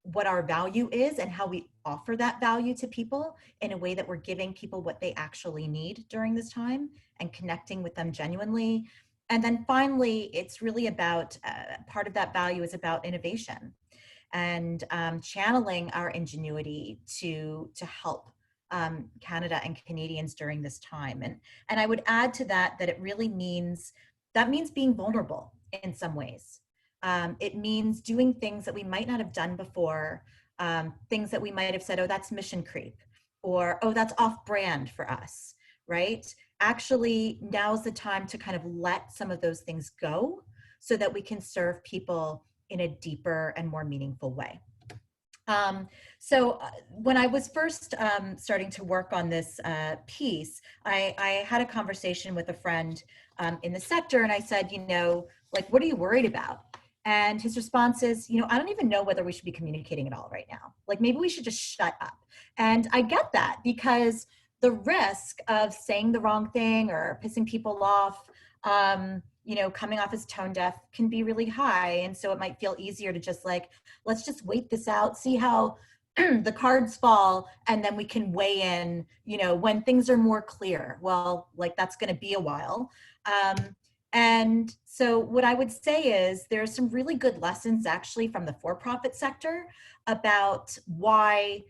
what our value is and how we offer that value to people in a way that we're giving people what they actually need during this time and connecting with them genuinely. And then finally, it's really about, part of that value is about innovation and channeling our ingenuity to help Canada and Canadians during this time. And I would add to that that it really means, that means being vulnerable in some ways. It means doing things that we might not have done before, things that we might have said, oh, that's mission creep, or, oh, that's off brand for us, right? Actually, now's the time to kind of let some of those things go so that we can serve people in a deeper and more meaningful way. So when I was first starting to work on this piece, I had a conversation with a friend in the sector, and I said, you know, like, what are you worried about? And his response is, you know, I don't even know whether we should be communicating at all right now. Like, maybe we should just shut up. And I get that, because the risk of saying the wrong thing or pissing people off, you know, coming off as tone deaf can be really high. And so it might feel easier to just like, let's just wait this out, see how the cards fall, and then we can weigh in, you know, when things are more clear. Well, like, that's going to be a while. And so what I would say is there's some really good lessons actually from the for-profit sector about why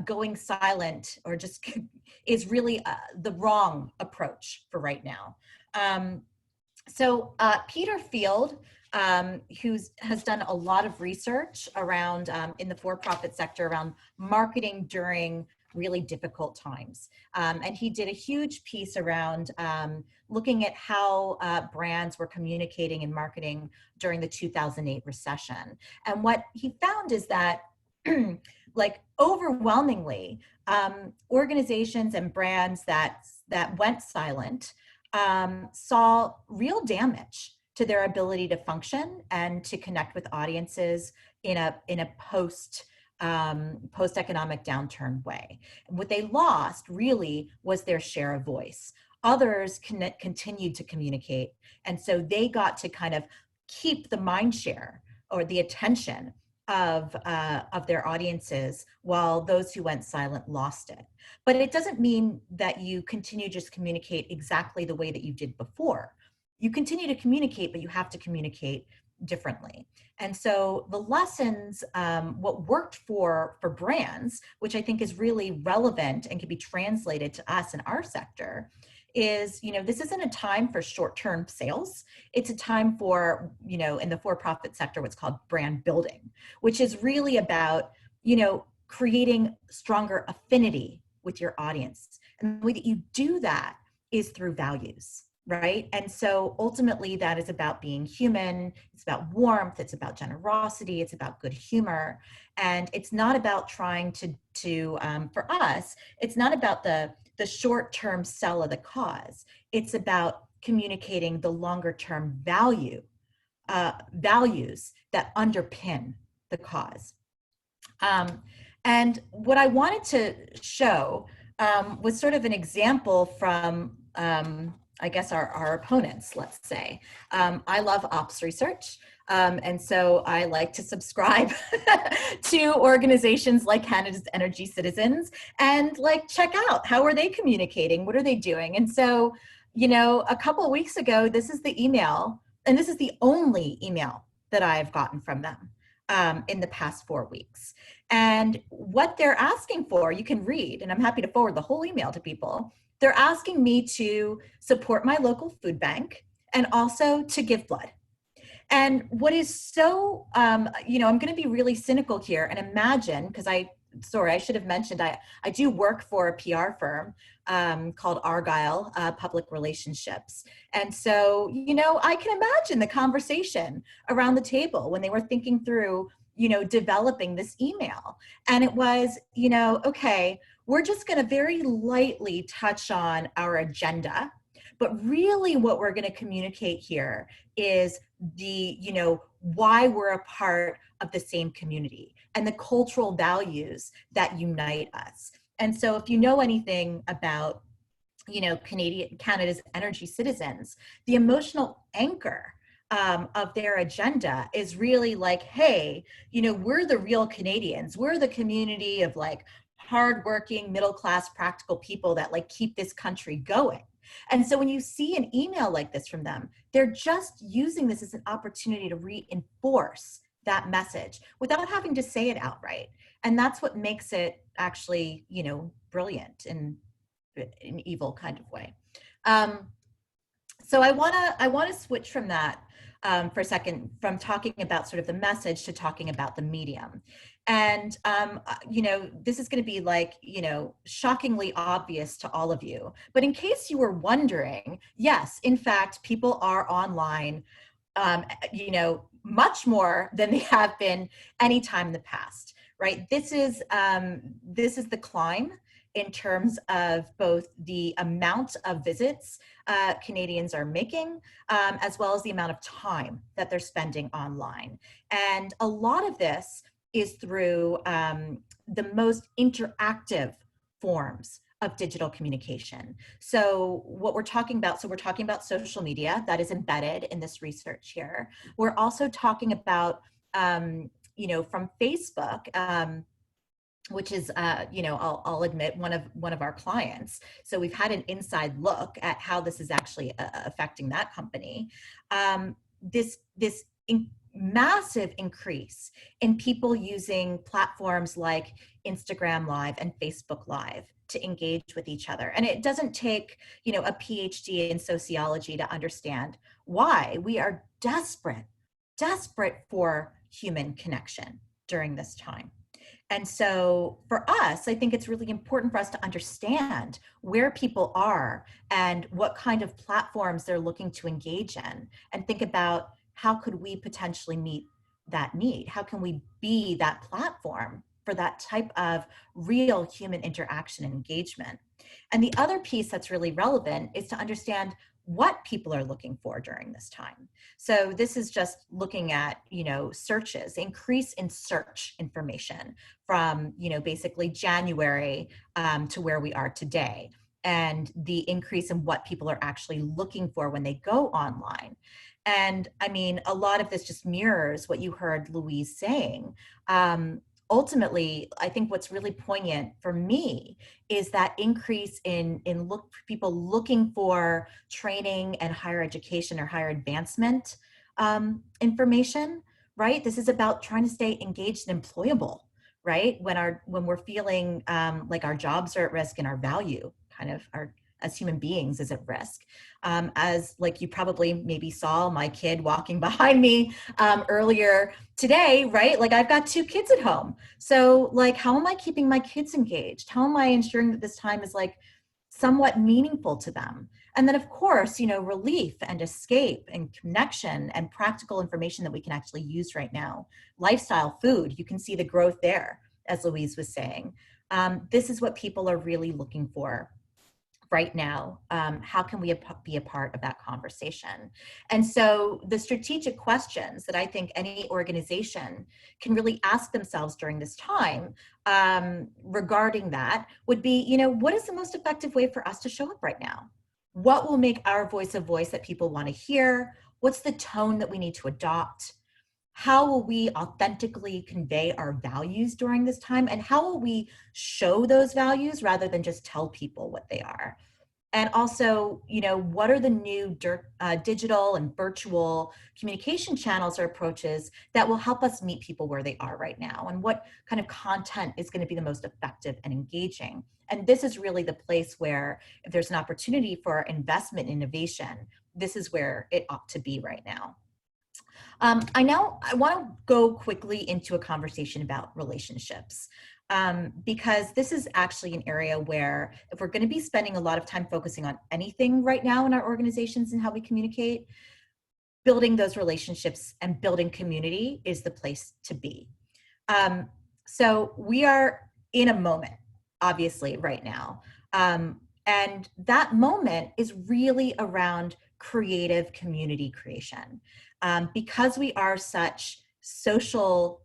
going silent or just is really the wrong approach for right now. So Peter Field, who has done a lot of research around in the for-profit sector around marketing during really difficult times. And he did a huge piece around looking at how brands were communicating and marketing during the 2008 recession. And what he found is that like overwhelmingly, organizations and brands that went silent saw real damage to their ability to function and to connect with audiences in a post-economic downturn way. What they lost really was their share of voice. Others continued to communicate, and so they got to kind of keep the mind share or the attention of their audiences, while those who went silent lost it. But it doesn't mean that you continue to just communicate exactly the way that you did before. You continue to communicate, but you have to communicate differently. And so the lessons, what worked for brands, which I think is really relevant and can be translated to us in our sector, is, you know, this isn't a time for short-term sales. It's a time for, you know, in the for-profit sector, what's called brand building, which is really about, you know, creating stronger affinity with your audience. And the way that you do that is through values, right? And so ultimately that is about being human, it's about warmth, it's about generosity, it's about good humor. And it's not about trying to for us, it's not about the short-term sell of the cause. It's about communicating the longer-term values that underpin the cause. And what I wanted to show was sort of an example from, I guess, our opponents, let's say. I love ops research. And so I like to subscribe to organizations like Canada's Energy Citizens and like check out how are they communicating, what are they doing? And so, you know, a couple of weeks ago, this is the email, and this is the only email that I've gotten from them in the past 4 weeks. And what they're asking for, you can read, and I'm happy to forward the whole email to people. They're asking me to support my local food bank and also to give blood. And what is so, you know, I'm going to be really cynical here and imagine, because I should have mentioned, I do work for a PR firm called Argyle Public Relationships. And so, you know, I can imagine the conversation around the table when they were thinking through, you know, developing this email. And it was, you know, okay, we're just going to very lightly touch on our agenda. But really what we're going to communicate here is the, you know, why we're a part of the same community and the cultural values that unite us. And so if you know anything about, you know, Canada's energy citizens, the emotional anchor of their agenda is really like, hey, you know, we're the real Canadians. We're the community of like hardworking, middle-class, practical people that like keep this country going. And so when you see an email like this from them, they're just using this as an opportunity to reinforce that message without having to say it outright. And that's what makes it actually, you know, brilliant in an evil kind of way. So I wanna switch from that for a second, from talking about sort of the message to talking about the medium. And, you know, this is going to be like, you know, shockingly obvious to all of you. But in case you were wondering, yes, in fact, people are online, you know, much more than they have been any time in the past, right? This is the climb in terms of both the amount of visits Canadians are making, as well as the amount of time that they're spending online. And a lot of this is through the most interactive forms of digital communication. So what we're talking about, we're talking about social media that is embedded in this research here. We're also talking about, you know, from Facebook, which is, you know, I'll admit one of our clients. So we've had an inside look at how this is actually affecting that company. This massive increase in people using platforms like Instagram Live and Facebook Live to engage with each other. And it doesn't take, you know, a PhD in sociology to understand why we are desperate for human connection during this time. And so for us, I think it's really important for us to understand where people are and what kind of platforms they're looking to engage in, and think about how could we potentially meet that need? How can we be that platform for that type of real human interaction and engagement? And the other piece that's really relevant is to understand what people are looking for during this time. So this is just looking at, you know, searches, increase in search information from, you know, basically January to where we are today, and the increase in what people are actually looking for when they go online. And I mean, a lot of this just mirrors what you heard Louise saying. Ultimately, I think what's really poignant for me is that increase in people looking for training and higher education or higher advancement information, right? This is about trying to stay engaged and employable, right? When we're feeling like our jobs are at risk and our value kind of as human beings is at risk. As like you probably maybe saw my kid walking behind me earlier today, right? Like I've got 2 kids at home. So like, how am I keeping my kids engaged? How am I ensuring that this time is like somewhat meaningful to them? And then of course, you know, relief and escape and connection and practical information that we can actually use right now. Lifestyle, food, you can see the growth there, as Louise was saying. This is what people are really looking for right now. How can we be a part of that conversation? And so the strategic questions that I think any organization can really ask themselves during this time regarding that would be, you know, what is the most effective way for us to show up right now? What will make our voice a voice that people want to hear? What's the tone that we need to adopt? How will we authentically convey our values during this time? And how will we show those values rather than just tell people what they are? And also, you know, what are the new digital and virtual communication channels or approaches that will help us meet people where they are right now? And what kind of content is going to be the most effective and engaging? And this is really the place where if there's an opportunity for investment in innovation, this is where it ought to be right now. I want to go quickly into a conversation about relationships, because this is actually an area where if we're going to be spending a lot of time focusing on anything right now in our organizations and how we communicate, building those relationships and building community is the place to be. So we are in a moment, obviously, right now. And that moment is really around creative community creation. Because we are such social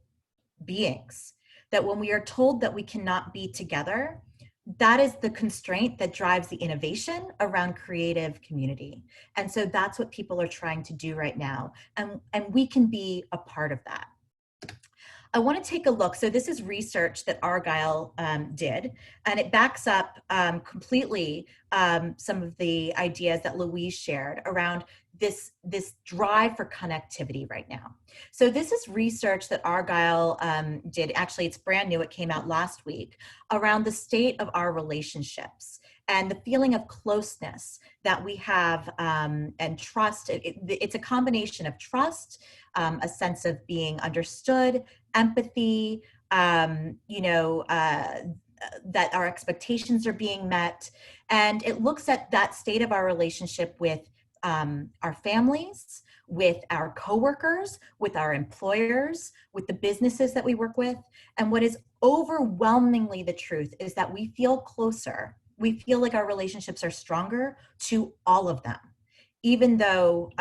beings, that when we are told that we cannot be together, that is the constraint that drives the innovation around creative community. And so that's what people are trying to do right now. And we can be a part of that. I want to take a look. So this is research that Argyle did, and it backs up completely some of the ideas that Louise shared around this drive for connectivity right now. So this is research that Argyle did. Actually, it's brand new. It came out last week around the state of our relationships and the feeling of closeness that we have and trust. It's a combination of trust, a sense of being understood, empathy, that our expectations are being met. And it looks at that state of our relationship with our families, with our coworkers, with our employers, with the businesses that we work with. And what is overwhelmingly the truth is that we feel closer. We feel like our relationships are stronger to all of them, even though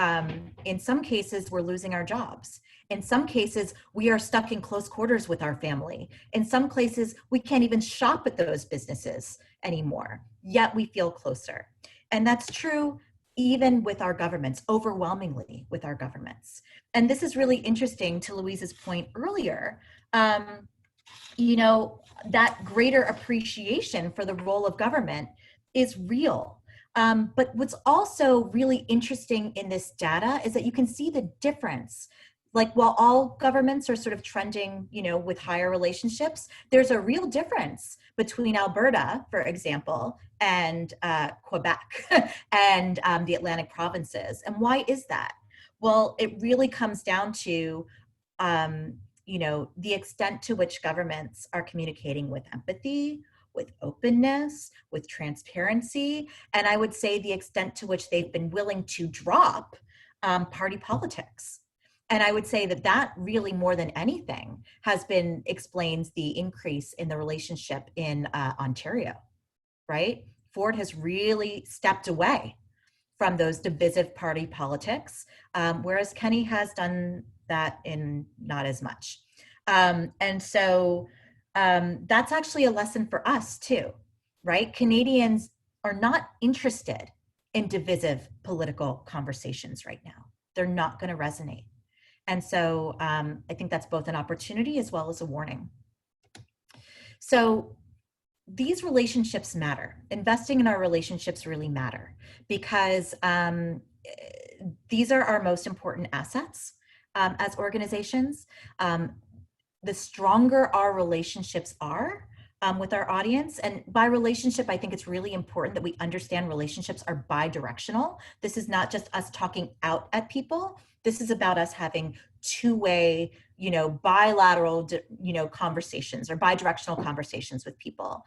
in some cases we're losing our jobs. In some cases, we are stuck in close quarters with our family. In some places, we can't even shop at those businesses anymore, yet we feel closer. And that's true even with our governments, overwhelmingly with our governments. And this is really interesting to Louise's point earlier. That greater appreciation for the role of government is real. But what's also really interesting in this data is that you can see the difference. Like while all governments are sort of trending, with higher relationships, there's a real difference between Alberta, for example, and Quebec and the Atlantic provinces. And why is that? Well, it really comes down to, the extent to which governments are communicating with empathy, with openness, with transparency, and I would say the extent to which they've been willing to drop party politics. And I would say that really more than anything explains the increase in the relationship in Ontario, right? Ford has really stepped away from those divisive party politics, whereas Kenny has done that in not as much. And so that's actually a lesson for us too, right? Canadians are not interested in divisive political conversations right now. They're not going to resonate. And so I think that's both an opportunity as well as a warning. So these relationships matter. Investing in our relationships really matter because these are our most important assets as organizations. The stronger our relationships are with our audience, and by relationship, I think it's really important that we understand relationships are bi-directional. This is not just us talking out at people. This is about us having two-way, bilateral, conversations or bi-directional conversations with people.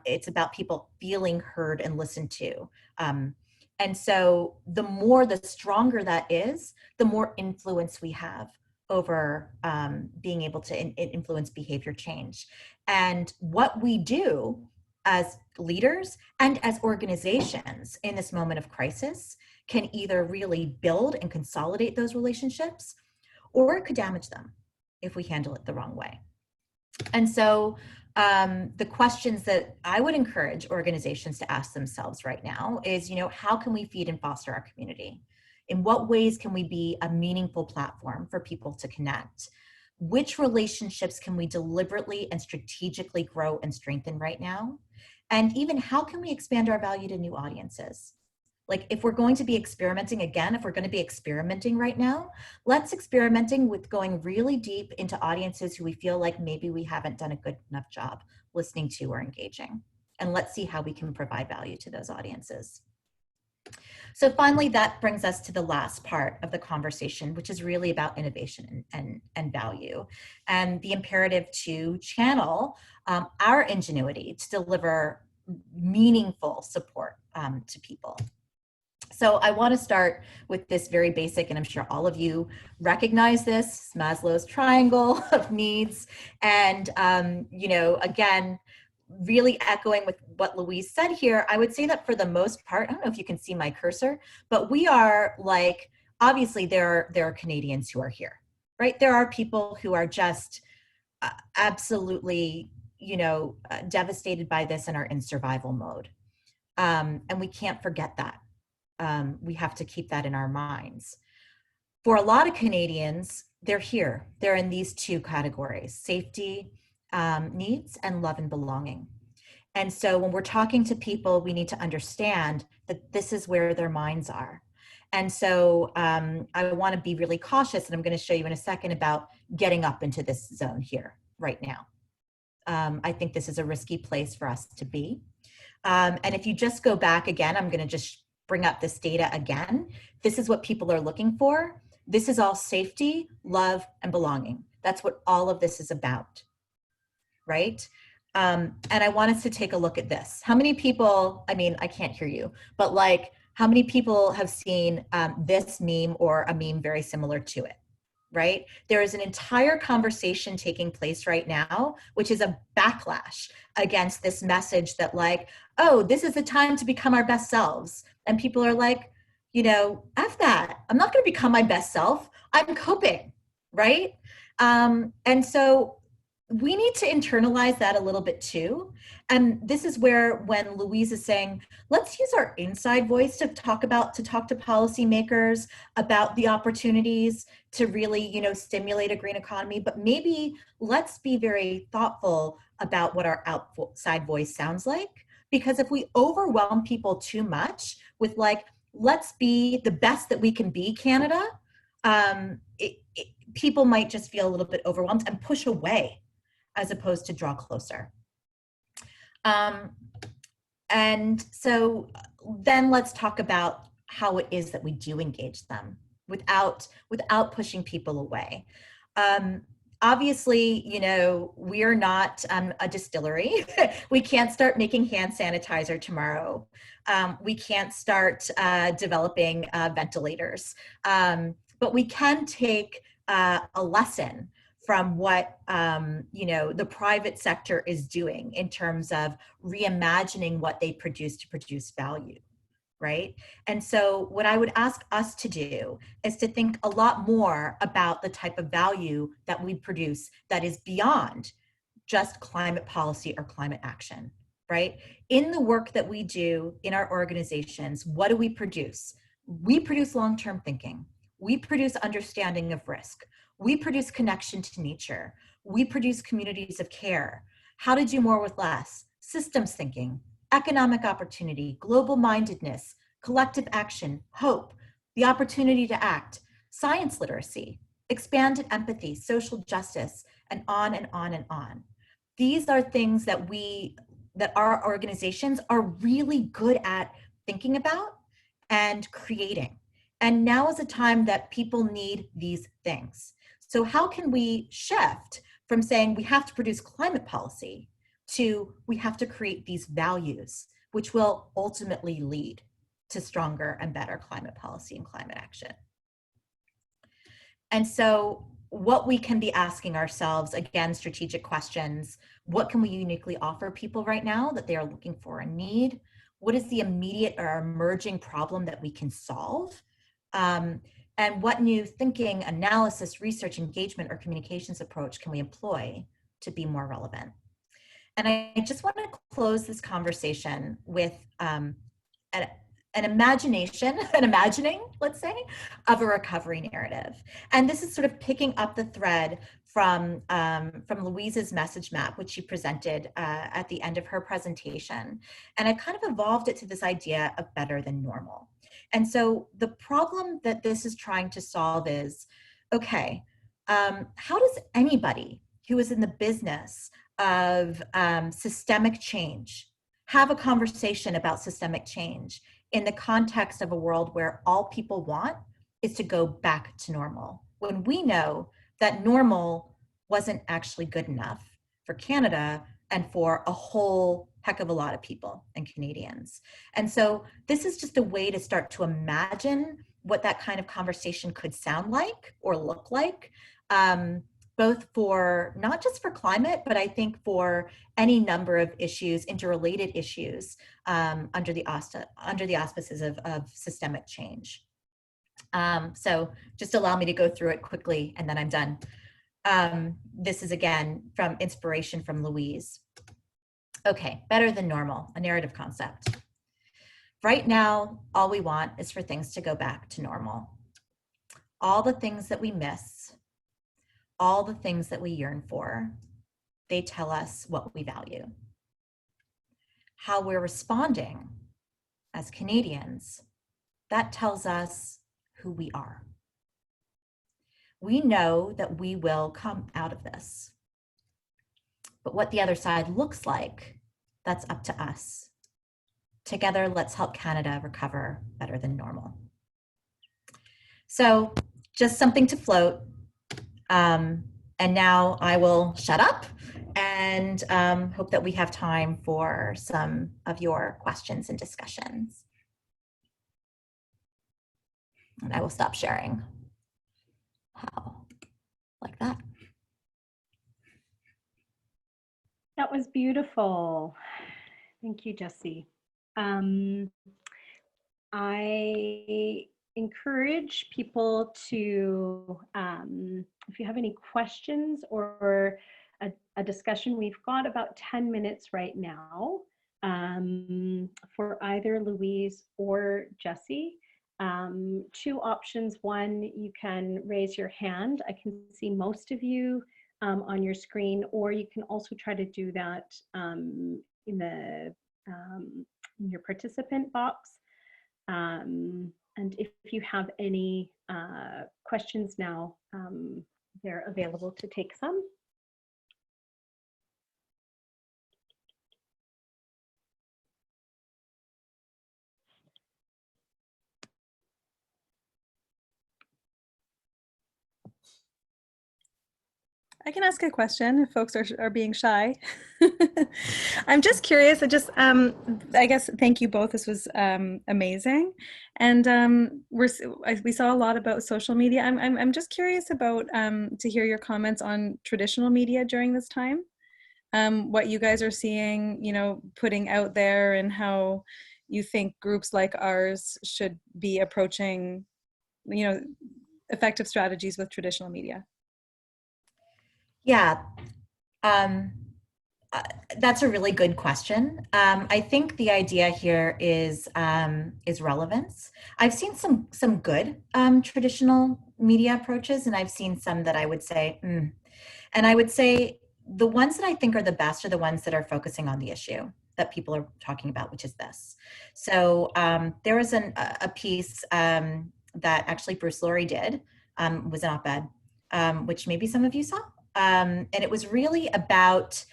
It's about people feeling heard and listened to. And so the stronger that is, the more influence we have over being able to influence behavior change. And what we do as leaders and as organizations in this moment of crisis can either really build and consolidate those relationships, or it could damage them if we handle it the wrong way. And so the questions that I would encourage organizations to ask themselves right now is, how can we feed and foster our community? In what ways can we be a meaningful platform for people to connect? Which relationships can we deliberately and strategically grow and strengthen right now? And even how can we expand our value to new audiences? Like if we're going to be experimenting again, if we're going to be experimenting right now, let's experimenting with going really deep into audiences who we feel like maybe we haven't done a good enough job listening to or engaging. And let's see how we can provide value to those audiences. So finally, that brings us to the last part of the conversation, which is really about innovation and value, and the imperative to channel our ingenuity to deliver meaningful support to people. So I want to start with this very basic, and I'm sure all of you recognize this, Maslow's triangle of needs. And, again, really echoing with what Louise said here, I would say that for the most part, I don't know if you can see my cursor, but we are obviously there are Canadians who are here, right? There are people who are just absolutely, devastated by this and are in survival mode. And we can't forget that. We have to keep that in our minds. For a lot of Canadians, they're here. They're in these two categories: safety needs and love and belonging. And so when we're talking to people, we need to understand that this is where their minds are. And so I want to be really cautious, and I'm going to show you in a second about getting up into this zone here right now. I think this is a risky place for us to be. And if you just go back again, I'm going to just bring up this data again. This is what people are looking for. This is all safety, love, and belonging. That's what all of this is about, right? And I want us to take a look at this. How many people, I mean, I can't hear you, but like, how many people have seen this meme or a meme very similar to it, right? There is an entire conversation taking place right now, which is a backlash against this message that like, oh, this is the time to become our best selves. And people are like, F that. I'm not going to become my best self. I'm coping, right? And so we need to internalize that a little bit too. And this is where, when Louise is saying, let's use our inside voice to talk to policymakers about the opportunities to really, stimulate a green economy, but maybe let's be very thoughtful about what our outside voice sounds like. Because if we overwhelm people too much with like, let's be the best that we can be, Canada, people might just feel a little bit overwhelmed and push away, as opposed to draw closer. And so then let's talk about how it is that we do engage them without pushing people away. Obviously, we are not a distillery. We can't start making hand sanitizer tomorrow. We can't start developing ventilators. But we can take a lesson from what the private sector is doing in terms of reimagining what they produce to produce value, right? And so what I would ask us to do is to think a lot more about the type of value that we produce that is beyond just climate policy or climate action, right? In the work that we do in our organizations, what do we produce? We produce long-term thinking. We produce understanding of risk. We produce connection to nature. We produce communities of care. How to do more with less, systems thinking, economic opportunity, global mindedness, collective action, hope, the opportunity to act, science literacy, expanded empathy, social justice, and on and on and on. These are things that our organizations are really good at thinking about and creating. And now is a time that people need these things. So how can we shift from saying we have to produce climate policy to we have to create these values, which will ultimately lead to stronger and better climate policy and climate action? And so what we can be asking ourselves, again, strategic questions: what can we uniquely offer people right now that they are looking for and need? What is the immediate or emerging problem that we can solve? And what new thinking, analysis, research, engagement, or communications approach can we employ to be more relevant? And I just want to close this conversation with an imagining, let's say, of a recovery narrative. And this is sort of picking up the thread from Louise's message map, which she presented at the end of her presentation. And I kind of evolved it to this idea of better than normal. And so the problem that this is trying to solve is, okay, how does anybody who is in the business of systemic change have a conversation about systemic change in the context of a world where all people want is to go back to normal, when we know that normal wasn't actually good enough for Canada and for a whole heck of a lot of people and Canadians? And so this is just a way to start to imagine what that kind of conversation could sound like or look like, both for, not just for climate, but I think for any number of issues, interrelated issues, under the auspices of systemic change. So just allow me to go through it quickly and then I'm done. This is again from inspiration from Louise. Okay, better than normal, a narrative concept. Right now, all we want is for things to go back to normal. All the things that we miss, all the things that we yearn for, they tell us what we value. How we're responding as Canadians, that tells us who we are. We know that we will come out of this. But what the other side looks like, that's up to us. Together, let's help Canada recover better than normal. So just something to float. And now I will shut up and hope that we have time for some of your questions and discussions. And I will stop sharing. How? Like that. That was beautiful. Thank you, Jessie. I encourage people to, if you have any questions or a discussion, we've got about 10 minutes right now for either Louise or Jessie. Two options. One, you can raise your hand. I can see most of you on your screen, or you can also try to do that in your participant box. And if you have any questions now, they're available to take some. I can ask a question if folks are being shy. I'm just curious. I guess, thank you both. This was amazing. And we saw a lot about social media. I'm just curious about to hear your comments on traditional media during this time. What you guys are seeing, putting out there, and how you think groups like ours should be approaching, effective strategies with traditional media. Yeah, that's a really good question. I think the idea here is relevance. I've seen some good traditional media approaches, and I've seen some that I would say, And I would say the ones that I think are the best are the ones that are focusing on the issue that people are talking about, which is this. So there was a piece that actually Bruce Laurie did, was an op-ed, which maybe some of you saw. And it was really about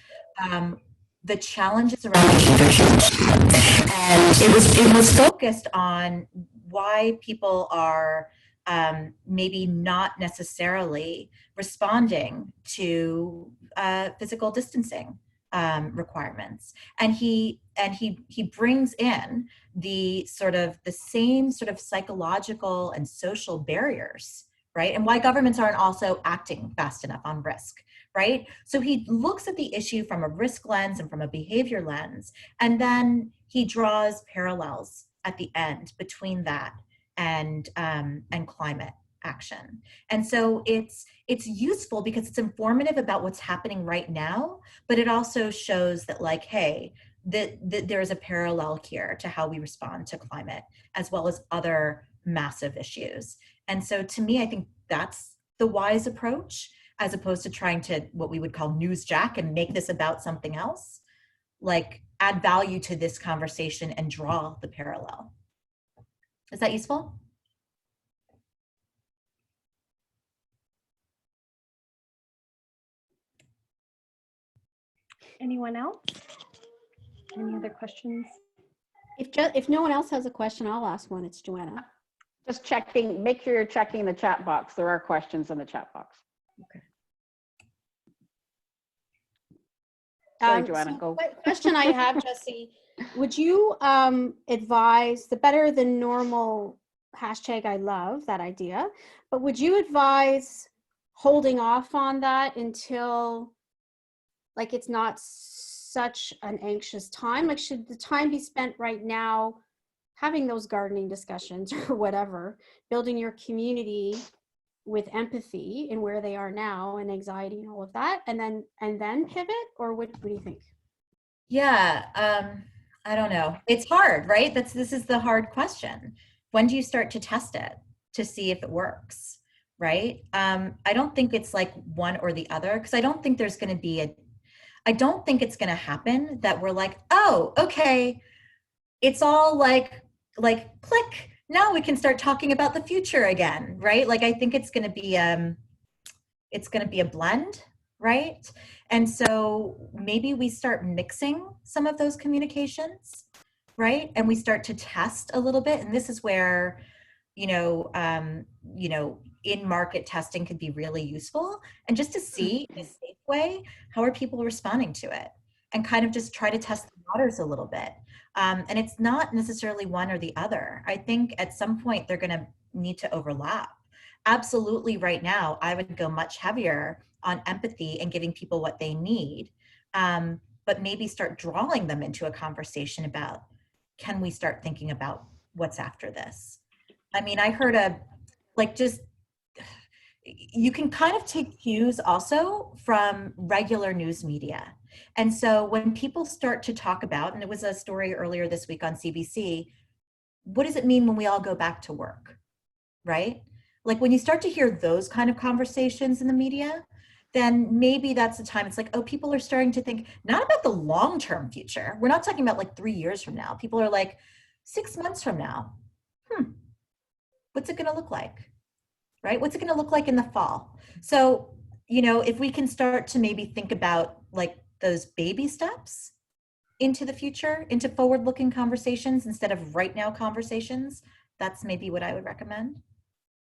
the challenges around and it was focused on why people are maybe not necessarily responding to physical distancing requirements. And he brings in the same sort of psychological and social barriers, right? And why governments aren't also acting fast enough on risk, right? So he looks at the issue from a risk lens and from a behavior lens, and then he draws parallels at the end between that and climate action. And so it's useful because it's informative about what's happening right now, but it also shows that, like, hey, that there's a parallel here to how we respond to climate as well as other massive issues. And so to me, I think that's the wise approach, as opposed to trying to what we would call newsjack and make this about something else. Like, add value to this conversation and draw the parallel. Is that useful? Anyone else? Any other questions? If no one else has a question, I'll ask one. It's Joanna. Just checking, make sure you're checking the chat box. There are questions in the chat box. Okay. Sorry, Joanna, so go. Question I have, Jessie, would you advise the better than normal hashtag? I love that idea, but would you advise holding off on that until, like, it's not such an anxious time? Like, should the time be spent right now having those gardening discussions or whatever, building your community with empathy in where they are now and anxiety and all of that, and then pivot, or what do you think? Yeah, I don't know. It's hard, right? This is the hard question. When do you start to test it to see if it works, right? I don't think it's like one or the other, because I don't think there's going to be I don't think it's going to happen that we're like, oh, okay, it's all like click. Now we can start talking about the future again, right? Like I think it's going to be a blend, right? And so maybe we start mixing some of those communications, right? And we start to test a little bit. And this is where, in-market testing could be really useful. And just to see in a safe way, how are people responding to it? And kind of just try to test the waters a little bit. And it's not necessarily one or the other. I think at some point they're gonna need to overlap. Absolutely right now, I would go much heavier on empathy and giving people what they need, but maybe start drawing them into a conversation about, can we start thinking about what's after this? I mean, I heard you can kind of take cues also from regular news media. And so when people start to talk about, and it was a story earlier this week on CBC, what does it mean when we all go back to work, right? Like when you start to hear those kind of conversations in the media, then maybe that's the time. It's like, oh, people are starting to think not about the long-term future. We're not talking about like 3 years from now. People are like 6 months from now. What's it going to look like? Right? What's it going to look like in the fall? So, if we can start to maybe think about like those baby steps into the future, into forward-looking conversations instead of right now conversations, that's maybe what I would recommend.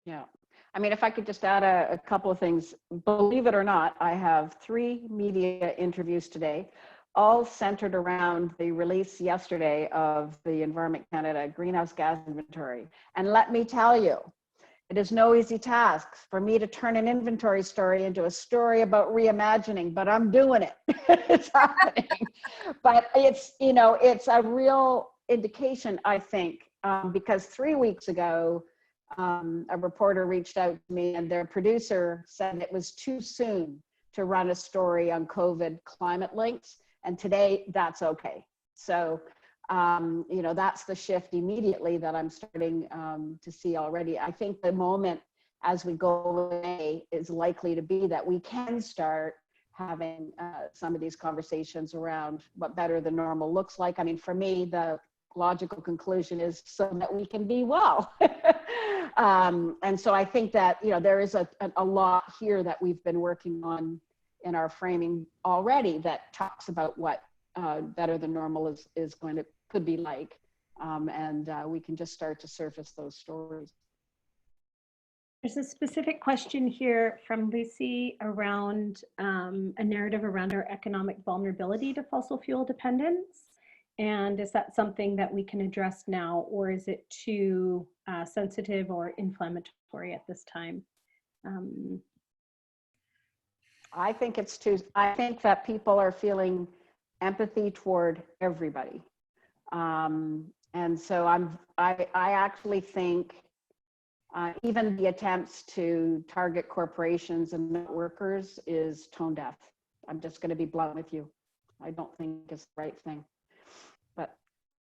Yeah. I mean, if I could just add a couple of things, believe it or not, I have 3 media interviews today, all centered around the release yesterday of the Environment Canada greenhouse gas inventory. And let me tell you, it is no easy task for me to turn an inventory story into a story about reimagining, but I'm doing it. It's happening. But it's a real indication, I think, because 3 weeks ago, a reporter reached out to me and their producer said it was too soon to run a story on COVID climate links. And today that's okay. So, that's the shift immediately that I'm starting to see already. I think the moment as we go away is likely to be that we can start having some of these conversations around what better than normal looks like. I mean, for me, the logical conclusion is so that we can be well. And so I think that, there is a lot here that we've been working on in our framing already that talks about what better than normal could be like. And we can just start to surface those stories. There's a specific question here from Lucy around a narrative around our economic vulnerability to fossil fuel dependence. And is that something that we can address now, or is it too sensitive or inflammatory at this time? I think that people are feeling empathy toward everybody. And so I actually think even the attempts to target corporations and not workers is tone deaf. I'm just going to be blunt with you. I don't think it's the right thing. But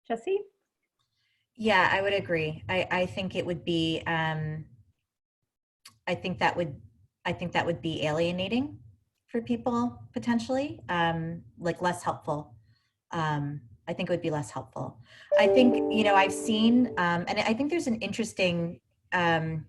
Jesse? Yeah, I would agree. I think it would be I think that would be alienating for people potentially, like less helpful. I think it would be less helpful. I think, I've seen, and I think there's an interesting, I've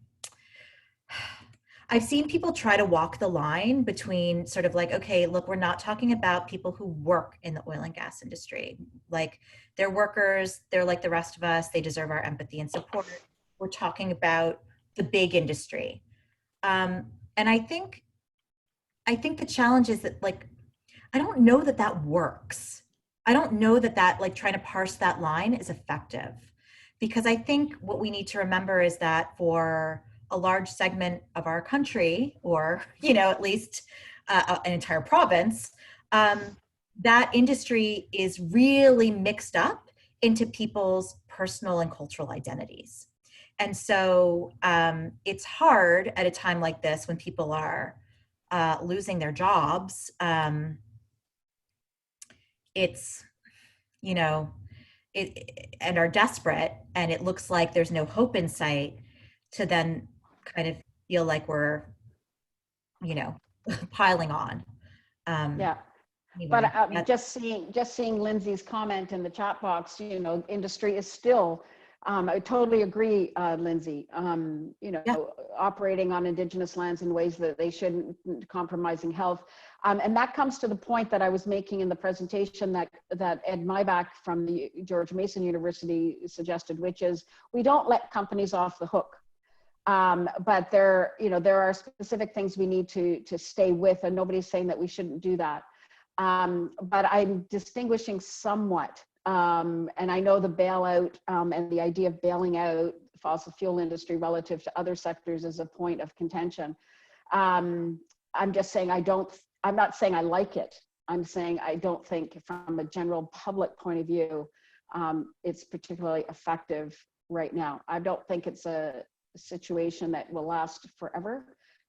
seen people try to walk the line between sort of like, okay, look, we're not talking about people who work in the oil and gas industry. Like they're workers, they're like the rest of us, they deserve our empathy and support. We're talking about the big industry. And I think the challenge is that like, I don't know that that works. I don't know that like trying to parse that line is effective, because I think what we need to remember is that for a large segment of our country, or, at least an entire province, that industry is really mixed up into people's personal and cultural identities. And so it's hard at a time like this when people are losing their jobs. It's, you know, and are desperate, and it looks like there's no hope in sight, to then kind of feel like we're, you know, piling on. Yeah. Anyway, But just seeing Lindsay's comment in the chat box, you know, industry is still, I totally agree, Lindsay, you know, operating on Indigenous lands in ways that they shouldn't, compromising health. And that comes to the point that I was making in the presentation that Ed Myback from the George Mason University suggested, which is we don't let companies off the hook. But there, you know, there are specific things we need to stay with, and nobody's saying that we shouldn't do that. But I'm distinguishing somewhat. And I know the bailout and the idea of bailing out the fossil fuel industry relative to other sectors is a point of contention. I'm just saying I'm not saying I like it. I'm saying I don't think from a general public point of view, it's particularly effective right now. I don't think it's a situation that will last forever.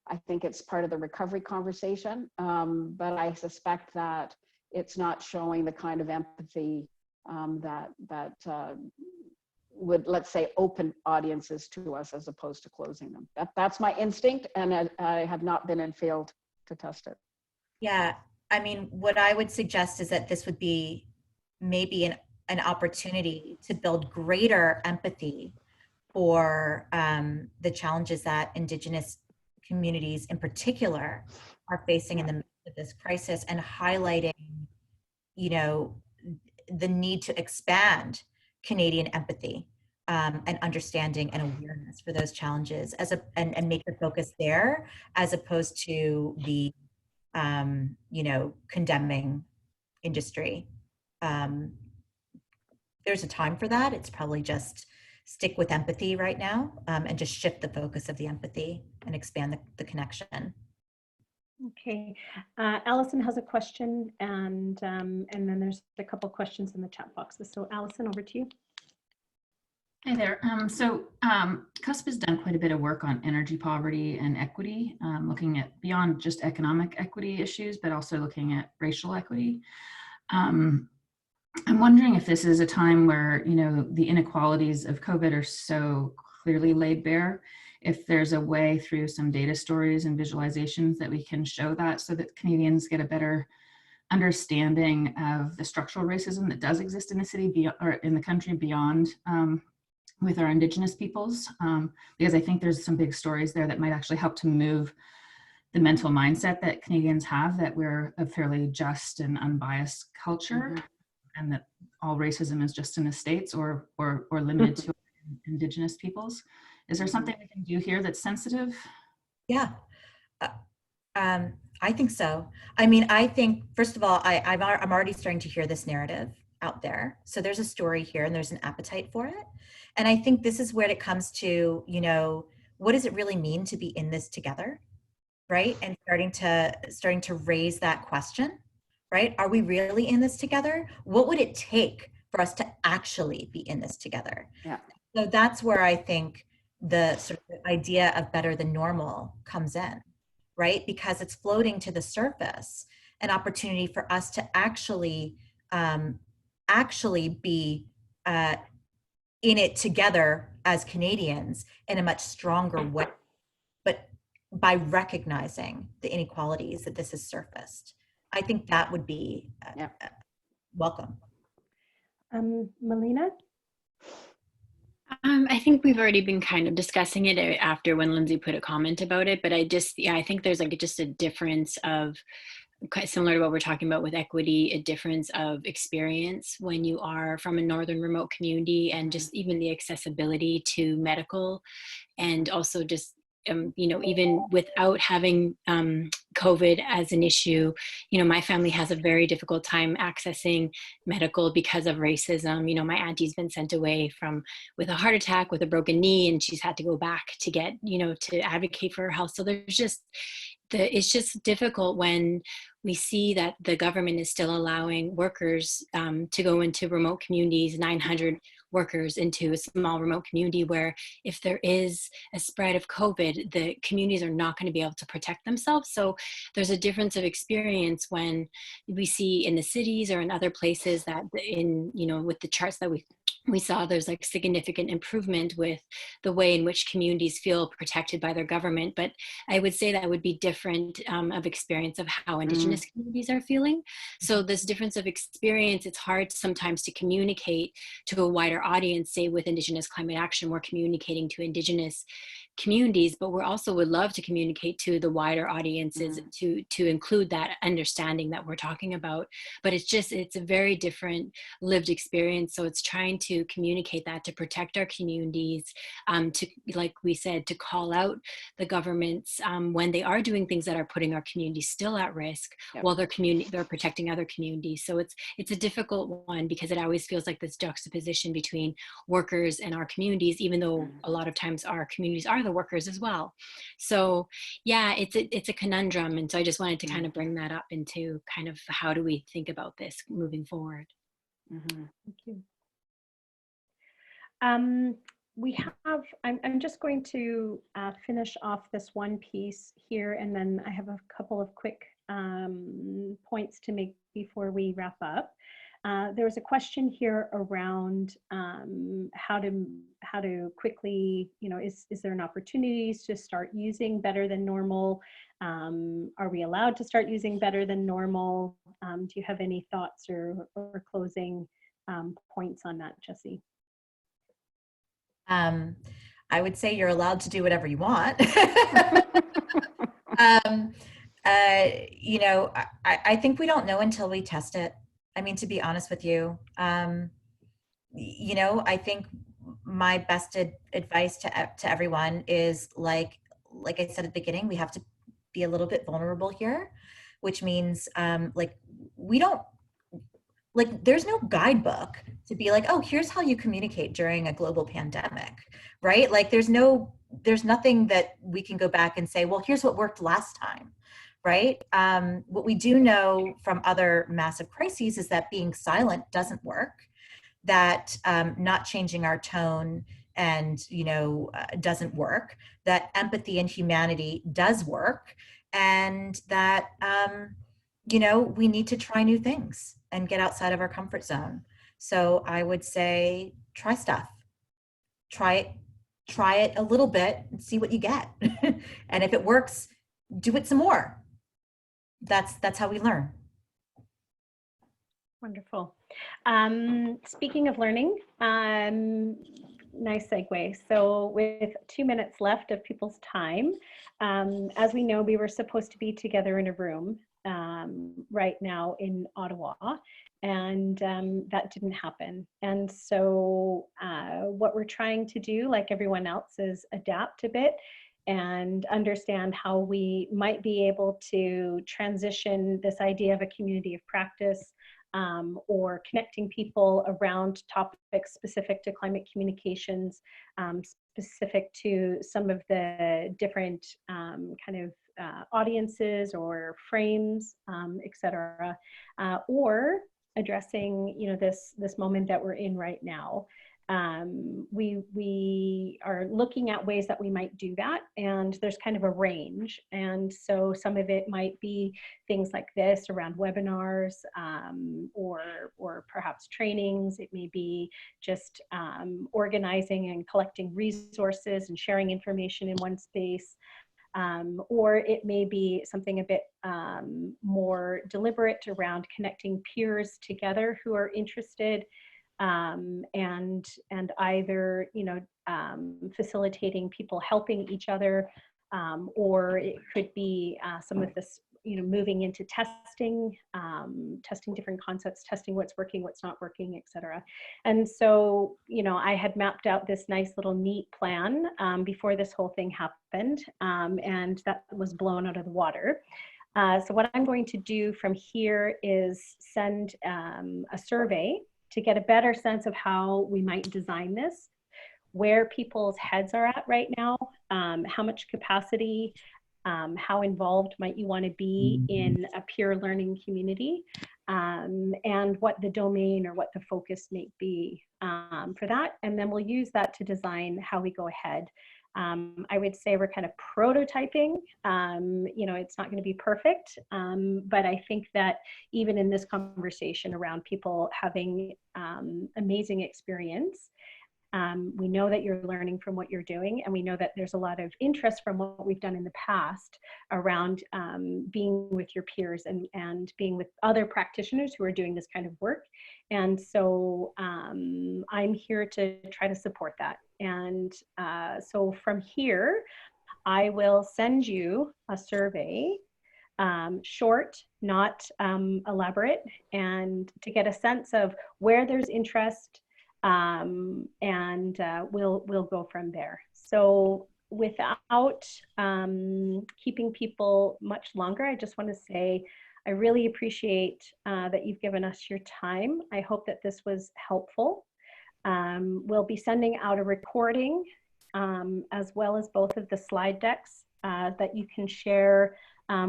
I think it's part of the recovery conversation, but I suspect that it's not showing the kind of empathy that would, let's say, open audiences to us as opposed to closing them. That's my instinct, and I have not been in field to test it. Yeah, I mean, what I would suggest is that this would be maybe an opportunity to build greater empathy for the challenges that Indigenous communities in particular are facing in the midst of this crisis, and highlighting, you know, the need to expand Canadian empathy and understanding and awareness for those challenges and make the focus there, as opposed to the you know, condemning industry. There's a time for that. It's probably just stick with empathy right now, and just shift the focus of the empathy and expand the connection. Okay, Allison has a question, and then there's a couple questions in the chat boxes. So Allison, over to you. Hi there. CUSP has done quite a bit of work on energy poverty and equity, looking at beyond just economic equity issues, but also looking at racial equity. I'm wondering if this is a time where, you know, the inequalities of COVID are so clearly laid bare, if there's a way through some data stories and visualizations that we can show that, so that Canadians get a better understanding of the structural racism that does exist in the city or in the country beyond with our Indigenous peoples, because I think there's some big stories there that might actually help to move the mental mindset that Canadians have, that we're a fairly just and unbiased culture, and that all racism is just in the States or limited to Indigenous peoples. Is there something we can do here that's sensitive? Yeah, I think so. I mean, I think, first of all, I'm already starting to hear this narrative out there. So there's a story here and there's an appetite for it. And I think this is where it comes to, you know, what does it really mean to be in this together, right? And starting to raise that question, right? Are we really in this together? What would it take for us to actually be in this together? Yeah. So that's where I think the sort of idea of better than normal comes in, right? Because it's floating to the surface, an opportunity for us to actually be in it together as Canadians in a much stronger way, but by recognizing the inequalities that this has surfaced. I think that would be welcome. Melina? I think we've already been kind of discussing it after when Lindsay put a comment about it, but I think there's like just a difference of, quite similar to what we're talking about with equity, a difference of experience when you are from a northern remote community, and just even the accessibility to medical, and also just you know, even without having COVID as an issue, you know, my family has a very difficult time accessing medical because of racism. You know, my auntie's been sent away with a heart attack, with a broken knee, and she's had to go back to get, you know, to advocate for her health. So there's just, it's just difficult when we see that the government is still allowing workers to go into remote communities, 900 workers into a small remote community where if there is a spread of COVID, the communities are not going to be able to protect themselves. So there's a difference of experience when we see in the cities or in other places that in, you know, with the charts that we saw, there's like significant improvement with the way in which communities feel protected by their government. But I would say that would be different of experience of how Indigenous communities are feeling. So this difference of experience, it's hard sometimes to communicate to a wider audience. Say with Indigenous Climate Action, we're communicating to Indigenous communities, but we also would love to communicate to the wider audiences to include that understanding that we're talking about. But it's a very different lived experience. So it's trying to communicate that, to protect our communities, to, like we said, to call out the governments when they are doing things that are putting our communities still at risk, while they're protecting other communities. So it's a difficult one because it always feels like this juxtaposition between workers and our communities, even though a lot of times our communities are the workers as well. So yeah, it's a conundrum. And so I just wanted to kind of bring that up into kind of how do we think about this moving forward. Thank you. We have, I'm just going to finish off this one piece here, and then I have a couple of quick points to make before we wrap up. There was a question here around how to quickly, you know, is there an opportunity to start using better than normal? Are we allowed to start using better than normal? Do you have any thoughts or closing points on that, Jessie? I would say you're allowed to do whatever you want. You know, I think we don't know until we test it. I mean, to be honest with you, you know, I think my best advice to everyone is like I said at the beginning, we have to be a little bit vulnerable here, which means like we don't, like there's no guidebook to be like, oh, here's how you communicate during a global pandemic, right? Like there's nothing that we can go back and say, well, here's what worked last time, right? What we do know from other massive crises is that being silent doesn't work, that not changing our tone and, you know, doesn't work, that empathy and humanity does work, and that, you know, we need to try new things and get outside of our comfort zone. So I would say, try stuff, try it a little bit and see what you get. And if it works, do it some more. That's how we learn. Wonderful. Speaking of learning, nice segue. So with 2 minutes left of people's time, as we know, we were supposed to be together in a room right now in Ottawa, and that didn't happen. And so what we're trying to do, like everyone else, is adapt a bit and understand how we might be able to transition this idea of a community of practice or connecting people around topics specific to climate communications, specific to some of the different kind of audiences or frames, et cetera, or addressing, you know, this moment that we're in right now. We are looking at ways that we might do that, and there's kind of a range. And so some of it might be things like this around webinars, or perhaps trainings. It may be just organizing and collecting resources and sharing information in one space. Or it may be something a bit more deliberate around connecting peers together who are interested, and either, you know, facilitating people helping each other, or it could be some of this, you know, moving into testing, testing different concepts, testing what's working, what's not working, et cetera. And so, you know, I had mapped out this nice little neat plan before this whole thing happened, and that was blown out of the water. So what I'm going to do from here is send a survey to get a better sense of how we might design this, where people's heads are at right now, how much capacity, how involved might you want to be in a peer learning community, and what the domain or what the focus may be for that. And then we'll use that to design how we go ahead. I would say we're kind of prototyping. You know, it's not going to be perfect, but I think that even in this conversation around people having amazing experience, we know that you're learning from what you're doing, and we know that there's a lot of interest from what we've done in the past around being with your peers and being with other practitioners who are doing this kind of work. And so I'm here to try to support that. And so from here, I will send you a survey, short, not elaborate, and to get a sense of where there's interest, and we'll go from there. So without keeping people much longer, I just want to say I really appreciate that you've given us your time. I hope that this was helpful. We'll be sending out a recording as well as both of the slide decks that you can share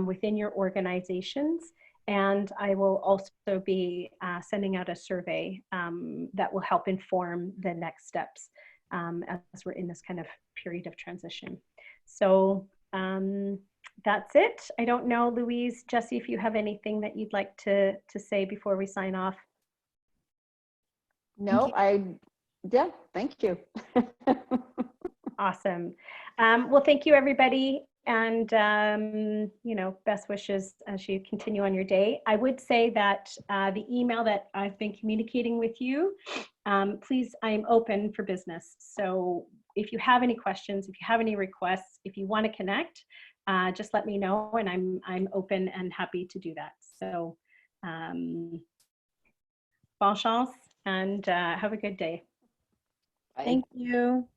within your organizations. And I will also be sending out a survey that will help inform the next steps as we're in this kind of period of transition. So that's it. I don't know, Louise, Jesse, if you have anything that you'd like to say before we sign off. No, yeah, thank you. Awesome. Well, thank you, everybody. And, you know, best wishes as you continue on your day. I would say that the email that I've been communicating with you, please, I'm open for business. So if you have any questions, if you have any requests, if you want to connect, just let me know, and I'm open and happy to do that. So bon chance, and have a good day. Thank you.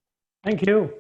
Thank you.